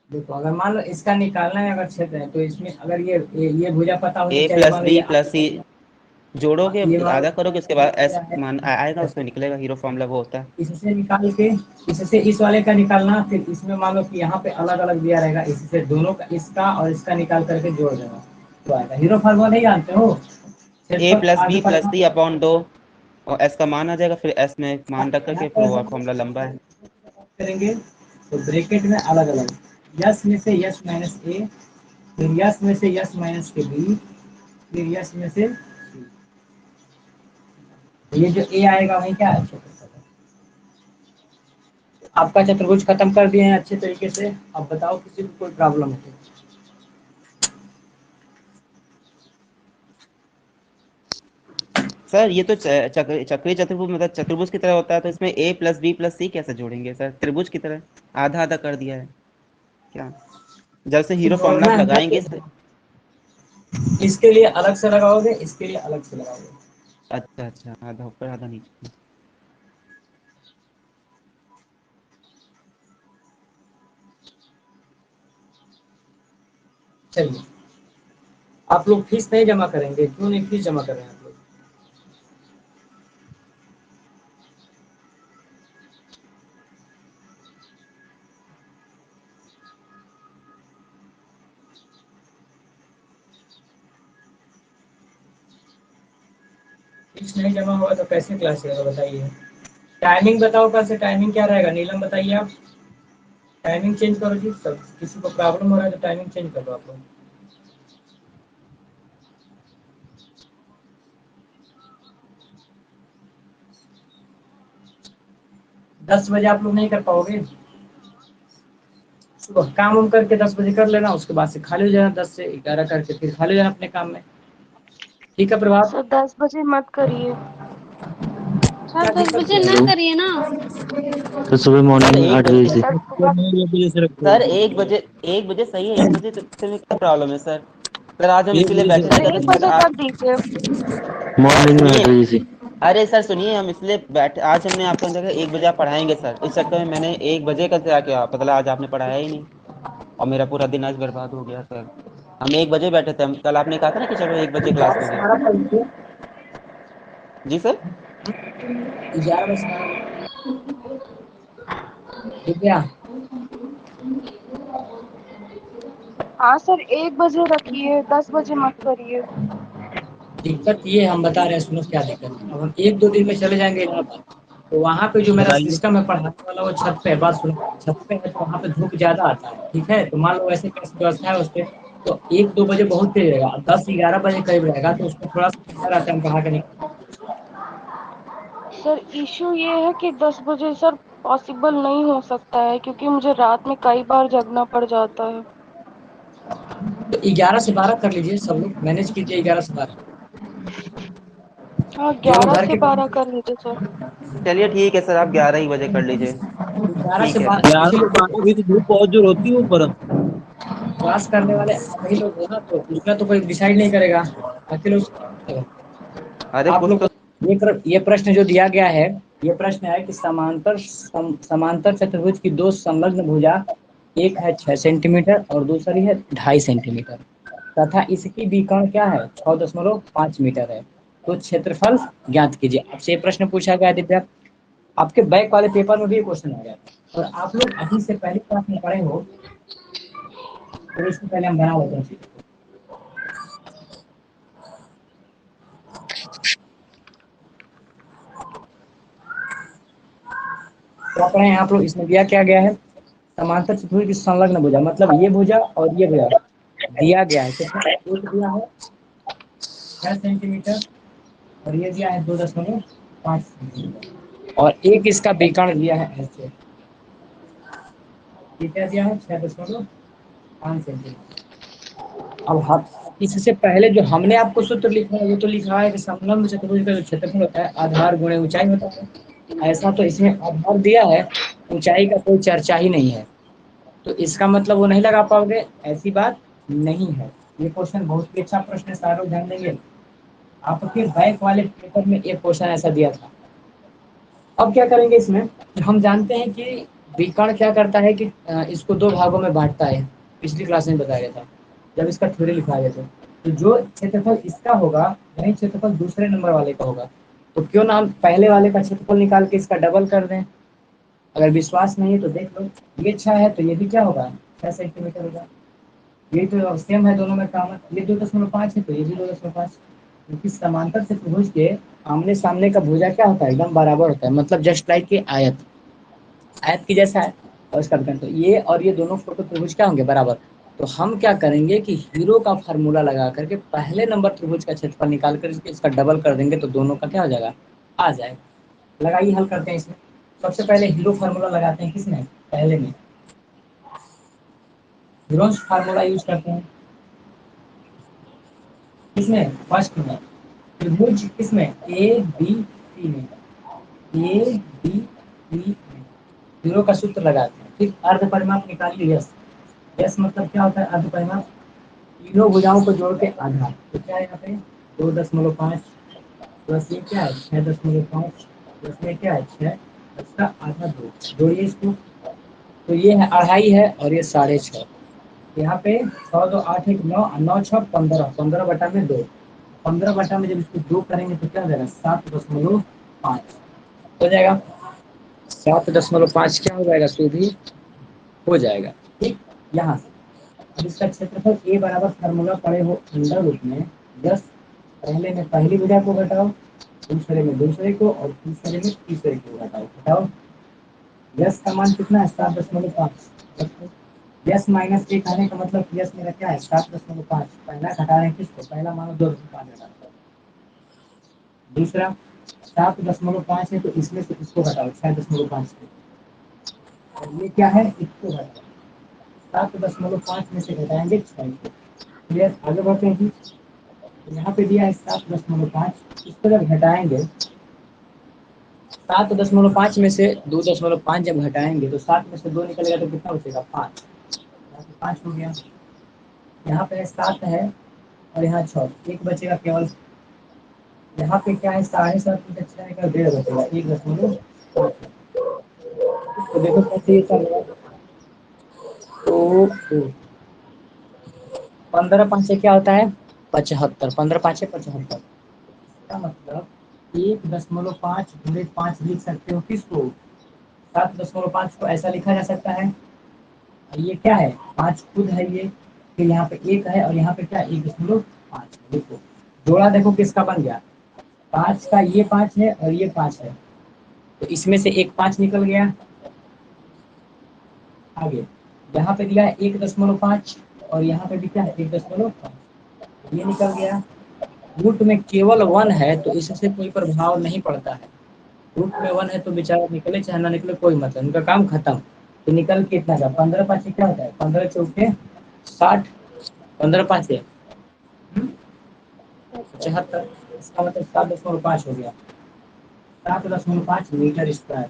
देखो अगर मान लो इसका निकालना है अगर क्षेत्र है, तो इसमें अगर ये भुजा पता हो तो ए चाहे प्लस मान बी लीजिए प्लस सी जोड़ोगे, ये मान आधा करोगे, उसके बाद एस लो मान आएगा, उसमें निकलेगा हीरो फॉर्मूला, वो होता है। इससे निकाल के, इससे इस वाले का निकालना, फिर इसमें मान लो कि यहाँ पे अलग अलग दिया रहेगा, इससे दोनों का, इसका और इसका निकाल करके जोड़ देना तो आएगा। हीरो फार्मूला नहीं जानते हो, ए क्षेत्रफल प्लस आगे बी प्लस पढ़ना सी अपॉन 2, और एस का मान आ जाएगा, फिर एस में मान रख यहाँ करके पे फिर वो ऐसा फॉर्मूला लंबा है। करेंगे तो ब्रैकेट में अलग अलग, यस में से यस माइनस ए, फिर यस में से यस माइनस के बी, फिर यस में से ये जो ए आएगा वही क्या है, आपका चतुर्भुज खत्म कर दिए हैं अच्छे तरीके से। अब बताओ किसी को कोई प्रॉब्लम है तो। सर ये तो चक्रीय चतुर्भुज मतलब चतुर्भुज की तरह होता है, तो इसमें ए प्लस बी प्लस सी कैसे जोड़ेंगे सर, त्रिभुज की तरह आधा आधा कर दिया है क्या, जब से हीरो फॉर्मूला जोड़ना आप है लगाएंगे तो इसके लिए अलग से लगाओगे, इसके लिए अलग से लगाओगे। अच्छा अच्छा, आधा ऊपर आधा नीचे। चलिए, आप लोग फीस नहीं जमा करेंगे, क्यों नहीं फीस जमा कर रहे हैं आप लोग? फीस नहीं जमा हुआ तो कैसे क्लास रहेगा बताइए। टाइमिंग बताओ, कल से टाइमिंग क्या रहेगा, नीलम बताइए आप। टाइमिंग चेंज करो जी, सब किसी को प्रॉब्लम हो रहा है तो टाइमिंग चेंज कर दो आप लोग। 10 बजे आप लोग नहीं कर पाओगे, सुबह काम उम करके 10 बजे कर लेना, उसके बाद से खाली हो जाना, 10 से 11 करके फिर खाली हो जाना अपने काम में। ठीक है प्रभात। सर 10 बजे मत करिए। सर क्या 10 दिक्कत बजे है? ना करिए ना। तो सुबह सर मॉर्निंग एक 8 बजे बजे से। सर सुबह 9 बजे से रखो। सर 1 बजे, 1 बजे सही है, 1 बजे से में क्या प्रॉब्लम है सर। सर आज हम एक इसीलिए बजे से बैठे थे, सर कहते 1 बजे सर कर दीजिए। मॉर्निंग में 8 सुनिए, बजे से। अरे सर सुनिए, हम इसलिए बैठे, आज हमने आपको जगह 1 बजे आप पढ़ाएंगे सर, इस चक्कर में मैंने 1 बजे का क्या किया, पता लगा आज आपने पढ़ाया ही नहीं, और मेरा पूरा दिन आज बर्बाद हो गया सर। हम 1 बजे बैठे थे, हम कल आपने कहा था ना कि चलो 1 बजे क्लास 11 से होगी। 12 पढ़ लीजिए। जी सर। 11 बजे से 12 ठीक है। हाँ सर 1 बजे रखिए, 10 बजे मत करिए। दिक्कत ये हम बता रहे हैं, सुनो क्या दिक्कत है। अब हम 1-2 दिन में चले जाएंगे इलाहाबाद, तो वहाँ पे जो मेरा बताइए। सिस्टम है पढ़ाने वाला वो छत पे है। बात सुनो, छत पे है तो वहाँ पे धूप ज्यादा आता है, ठीक है। तो मान लो ऐसे कैसे व्यवस्था है उस पे, तो 1-2 बजे बहुत तेज रहेगा, 10-11 बजे करीब रहेगा, तो उसमें थोड़ा सा ठंडा रहता है, हम पढ़ा के निकल। सर इश्यू ये है कि 10 बजे सर पॉसिबल नहीं हो सकता है, क्योंकि मुझे रात में कई बार जगना पड़ जाता है। तो 11 से 12 कर लीजिए, सब लोग मैनेज कीजिए 11 से 12। हाँ जो लोग 11 घर से के 12 कर लीजिए सर। चलिए ठीक है सर, आप 11 ही बजे कर लीजिए। ग्यारह से ठीक है सर। बारह ग्यारह इसीलिए से देखो, बारह भी तो धूप बहुत जोर होती है ऊपर। क्लास करने वाले वही लोग हो ना, तो उसका तो कोई डिसाइड नहीं करेगा, बाकी लोग अरे आप कुछ लोग तो। को ये प्रश्न जो दिया गया है, ये प्रश्न है कि समांतर चतुर्भुज की दो संलग्न भुजा, एक है 6 सेंटीमीटर और दूसरी है 2.5 सेंटीमीटर। तथा इसकी विकर्ण क्या है 6.5 मीटर है। तो क्षेत्रफल ज्ञात कीजिए। आपसे ये प्रश्न पूछा गया दिव्या, आपके बैक वाले पेपर में भी ये क्वेश्चन आ गया था और आप लोग अभी से पहली क्लास में पढ़े हो, तो इससे पहले हम बना लेते हैं चीज़ को। क्या पढ़े हैं आप लोग? इसमें दिया क्या गया है? समांतर चतुर्भुज की संलग्न भुजा, मतलब ये भुजा और ये भुजा दिया गया है। कितना एक दिया है 6 सेंटीमीटर और ये दिया है 2.5 सेंटीमीटर और एक इसका विकर्ण दिया है ऐसे, ये क्या दिया है 6.5 सेंटीमीटर। अब हम इससे पहले जो हमने आपको सूत्र लिखा है वो तो लिखा है कि समलंब चतुर्भुज का जो क्षेत्रफल होता है आधार गुणे ऊंचाई होता है। ऐसा तो इसमें आधार दिया है, ऊंचाई का कोई चर्चा ही नहीं है, तो इसका मतलब वो नहीं लगा पाओगे, ऐसी बात नहीं है। ये क्वेश्चन बहुत ही अच्छा प्रश्न है, सारे लोग ध्यान देंगे। आपके बैक वाले पेपर में एक क्वेश्चन ऐसा दिया था। अब क्या करेंगे इसमें, हम जानते हैं कि विकर्ण क्या करता है कि इसको दो भागों में बांटता है। पिछली क्लास में बताया गया था जब इसका थ्योरी लिखाया गया था। तो जो क्षेत्रफल इसका होगा वही क्षेत्रफल दूसरे नंबर वाले का होगा। तो क्यों ना हम पहले वाले का क्षेत्रफल निकाल के इसका डबल कर दें। अगर विश्वास नहीं है तो देख लो, ये 6 है तो ये भी क्या होगा 6 सेंटीमीटर होगा। ये तो सेम है दोनों में कॉमन, ये 2.5 है तो ये भी 2.5, क्योंकि समांतर चतुर्भुज के आमने सामने का भुजा क्या होता है एकदम बराबर होता है, मतलब जस्ट लाइक के आयत, आयत की जैसा है। और इसका विकर्ण, तो ये और ये दोनों फोटो त्रिभुज क्या होंगे बराबर। तो हम क्या करेंगे कि हीरो का फार्मूला लगा करके पहले नंबर त्रिभुज का क्षेत्रफल निकाल कर इसका डबल कर देंगे तो दोनों का क्या हो जाएगा आ जाएगा। लगाइए, हल करते हैं इसमें। सबसे पहले हीरो फार्मूला लगाते हैं, किसमें पहले में हीरो फार्मूला यूज करते हैं, किसमें फर्स्ट में त्रिभुज, किसमें ए बी सी में, ए बी सी में हीरो का सूत्र लगाते हैं। फिर अर्ध परिमाप निकालिए यस, यस मतलब क्या होता है अर्ध परिमाप, तीनों भुजाओं को जोड़ के आधा, तो क्या है यहाँ पे 2.5 प्लस ये क्या है 6.5 प्लस ये क्या है 6, इसका आधा 2 जोड़िए इसको, तो ये है 2.5 है और ये 6.5। यहाँ पे 6 2 8 1 9, 9 6 15, 15 बटा में 2, 15 बटा में जब इसको 2 करेंगे तो क्या हो जाएगा 7.5 हो जाएगा। 7.5 क्या हो जाएगा सीधी हो जाएगा। ठीक, यहाँ से अब इसका क्षेत्रफल ए बराबर फार्मूला पड़े हो अंडर रूट में 10, पहले में पहली भुजा को घटाओ, दूसरे में दूसरे को और तीसरे में तीसरे को घटाओ। यस का मान कितना है 7.5। यस माइनस एक आने का मतलब यस मेरा क्या है 7.5। पहला घटा रहे हैं किसको, पहला मानो 2.5 दूसरा 7.5 है तो इसमें से इसको घटाओ 6.5 और ये क्या है इसको घटाओ 7.5 में से घटाएंगे 6 को। क्लियर, आगे बढ़ते हैं जी। यहाँ पे दिया है 7.5, इसको जब घटाएंगे 7.5 में से 2.5 जब घटाएंगे तो 7 में से 2 निकलेगा तो कितना बचेगा 5, यहाँ पे 5 हो गया। यहाँ पे 7 है और यहाँ 6, एक बचेगा केवल। यहाँ पे क्या है 7.5 में से 6 निकल 1.5 बचेगा 1.5। तो देखो कैसे ये चल रहा है, तो 15 5 से क्या होता है 75, 15 5 है 75। इसका मतलब 1.5 गुणे 5 लिख सकते हो किसको 7.5 को ऐसा लिखा जा सकता है। और ये क्या है 5 खुद है ये, फिर यहाँ पे 1 है और यहाँ पे क्या 1.5 देखो, जोड़ा देखो किसका बन गया 5 का, ये 5 है और ये 5 है, तो इसमें से एक 5 निकल गया। आगे यहाँ पे दिया है 1.5 और यहाँ पे भी क्या है 1.5, ये निकल गया। रूट में केवल 1 है तो इससे कोई प्रभाव नहीं पड़ता है, रूट में 1 है तो बेचारा निकले चाहे ना निकले कोई मतलब, उनका काम खत्म। तो निकल के इतना का 15 5 क्या होता है 15 चौके 60, 15 5 75, इसका मतलब 7.5 हो गया, 7.5 मीटर स्क्वायर।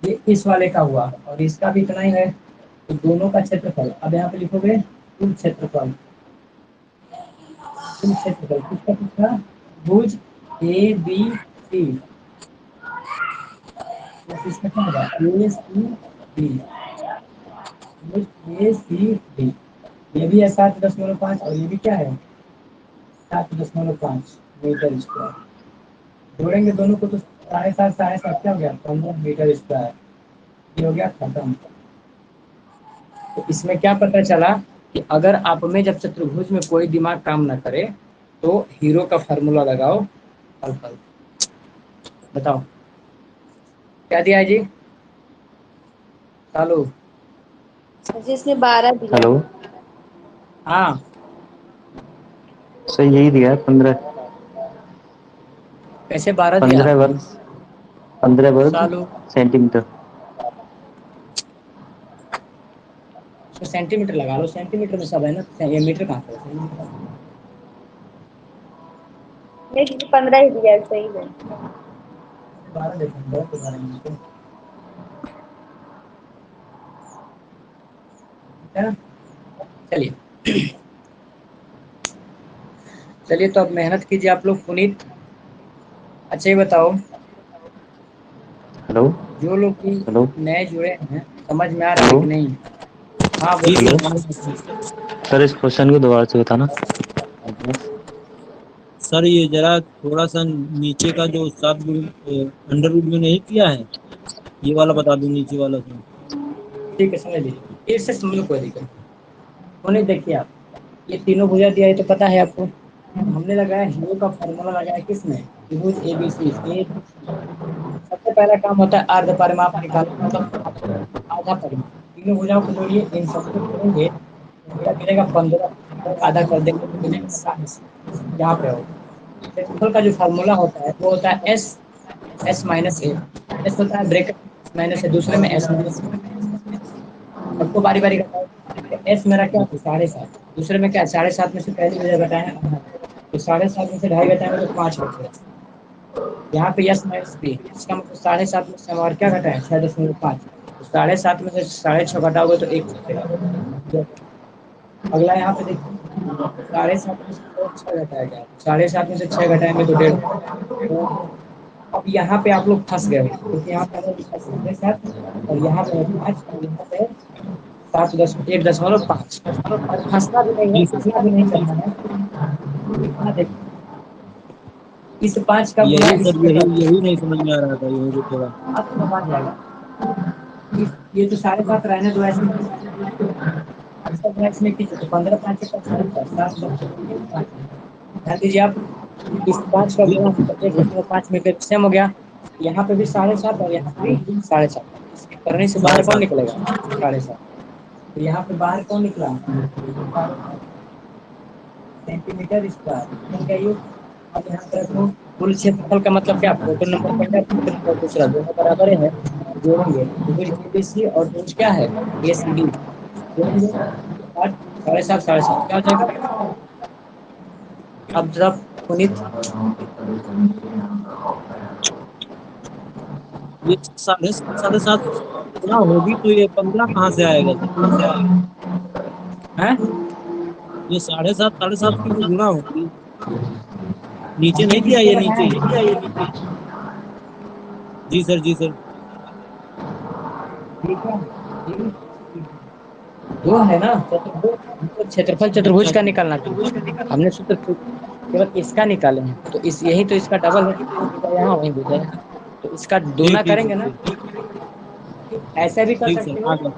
ये इस वाले का हुआ और इसका भी इतना ही है, तो दोनों का क्षेत्रफल अब यहाँ पे लिखोगे कुल क्षेत्रफल, कुल क्षेत्रफल किसका किसका भुज ए बी सी, इसका क्या होगा ए सी डी, भुज ए सी डी। ये भी है 7.5 और ये भी क्या है 7.5 मीटर स्क्वायर। जोड़ेंगे दोनों को तो 7.5 क्या हो गया 15 मीटर स्क्वायर। ये हो गया खत्म। तो इसमें क्या पता चला कि अगर आप में जब चतुर्भुज में कोई दिमाग काम ना करे तो हीरो का फार्मूला लगाओ हल हल। बताओ क्या दिया है जी चालू। जिसने 12 दिया हेलो है। हाँ सर यही दिया है 15। कैसे 12 दिया 15 वर्ग 15 वर्ग चालू। सेंटीमीटर। तो सेंटीमीटर लगा लो सेंटीमीटर में सब है ना ये मीटर कहाँ से है? नहीं, किसी 15 ही दिया है, सही है। 12 देखो बहुत तो 12 मीटर है ना। चलिए चलिए तो अब मेहनत कीजिए आप लोग पुनीत। अच्छा ये बताओ हेलो जो लोग की हेलो नए जुड़े हैं समझ में आ रहा है हेलो कि नहीं। हाँ जी बोलिए। हेलो सर इस क्वेश्चन को दोबारा से बताना। सर ये जरा थोड़ा सा नीचे का जो सब अंडर रूट में नहीं किया है, ये वाला बता दो, नीचे वाला सर। ठीक है समझ लीजिए फिर से समझ लो कोई दिक्कत नहीं। पुनीत देखिए आप ये तीनों भुजा दिया है तो पता है आपको। हमने लगाया हीरो का फॉर्मूला लगाया किसमें त्रिभुज एबीसी ए। सबसे पहला काम होता है अर्ध परिमाप निकालना मतलब आधा परिमाप। तीनों भुजाओं को जोड़िए इन सबको जोड़ेंगे तो मेरा मिलेगा 15 आधा कर देंगे तो मिलेगा 60। यहाँ पे होगा क्षेत्रफल का जो फार्मूला होता है वो होता है एस एस माइनस ए। एस होता है ब्रैकेट माइनस है दूसरे में एस माइनस। सबको बारी बारी घटाओ तो एस मेरा क्या है 7.5। दूसरे में क्या है 7.5 में से पहली वजह घटाए हैं आधा। तो 7.5 में से ढाई घटाएंगे तो 5 बचेगा। यहाँ पे यस माइनस बी इसका मतलब 7.5 में से हम और क्या घटाएं 6.5। तो 7.5 में से 6.5 घटाओगे तो एक बचेगा। अगला यहाँ पे देखिए 7.5 में से और 6 घटाया गया तो 7.5 में से 6 घटाएंगे तो 1.5। तो अब यहाँ पे आप लोग फंस गए हो क्योंकि यहाँ पे है 7.5 और यहाँ पे है 5 और यहाँ पे है 1.5। अब फंसना भी नहीं है जी सर। इतना भी नहीं करना है। इतना देखिए इस 5 का गुना यही सर, इससे यही कर दो यही नहीं समझ में आ रहा था, यही जो थोड़ा। अब समझ आ जाएगा। ये तो 7.5 रहने दो ऐसे ऐसा गुना इसमें कीजिए तो 15 5 का 7 10 ध्यान दीजिए आप इस 5 का जी गुना सर। 1.5 में सेम हो गया। यहाँ पे भी 7.5 और यहाँ पे भी 7.5। इसके करने से बाहर साढ़े कौन सात निकलेगा 7.5। तो यहाँ पे बाहर कौन निकला 7.5 सेंटीमीटर स्क्वायर बन गया ये। अब यहाँ पर रखो कुल क्षेत्रफल का मतलब क्या फोटो नंबर पहला फोटो नंबर दूसरा दोनों बराबर है। जोड़ेंगे त्रिभुज एबीसी और त्रिभुज क्या है एसीडी जोड़ेंगे 7.5 क्या हो जाएगा। अब जरा पुनीत ये 7.5 गुना होगी तो ये 15 कहाँ से आएगा सर? है ये 7.5 की तो गुना होगी, नीचे हमने नहीं दिया, किसको ये लगाया नीचे। है जी सर, जी सर। ठीक है ये दो है ना चतुर्भुज हमको क्षेत्रफल चतुर्भुज अच्छा का अच्छा। निकालना था। हमने सूत्र केवल इसका निकाले हैं तो इस यही तो इसका डबल है कि वही भुजा यहाँ वही भुजा यहाँ। तो इसका ठीक दूना ठीक सर, करेंगे ना। ठीक। ऐसा भी कर ठीक सकते सर, हो आ गया।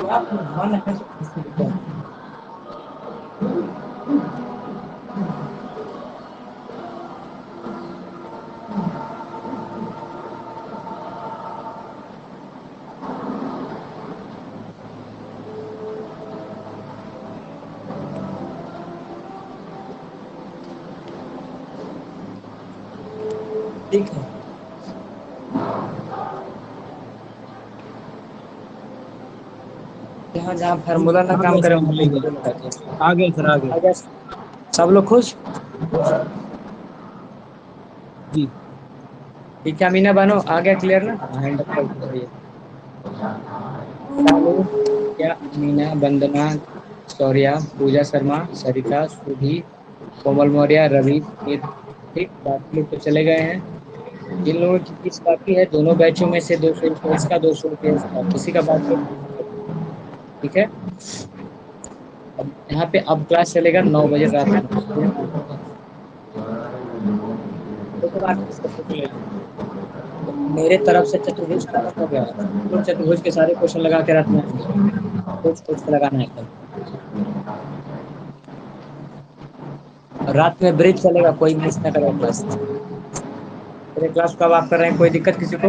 या फिर वन है तो इससे भी कर। ठीक है जहाँ जहाँ जी फार्मूला ना आ काम गया करे समझ वहाँ में, पे आ जीरो गया। लगा दिया। आ गया सर, आ गया। आ गया सब लोग खुश। जी। ठीक है अमीना बानो आ गया क्लियर ना हैंड अप करके भैया चालू क्या अमीना वंदना शौर्या पूजा शर्मा सरिता सुधी कोमल मौर्य रवि पुनीत। ठीक बाकी लोग तो चले गए हैं। जिन लोगों की फीस बाकी है दोनों बैचों में से 200 रुपये इसका 200 रुपये इसका किसी का बाकी है तो ठीक है। अब यहाँ पे अब क्लास चलेगा 9 बजे रात में। देखो बात किसका चलेगी। तो मेरे तरफ से चतुर्भुज खत्म हो गया है। तो चतुर्भुज के सारे क्वेश्चन लगा के रात में आएंगे, कुछ कुछ लगाना है कल। और रात में ब्रेक चलेगा, कोई मिस ना करे क्लास। मेरे क्लास को अब आप कर रहे हैं, कोई दिक्कत किसी को?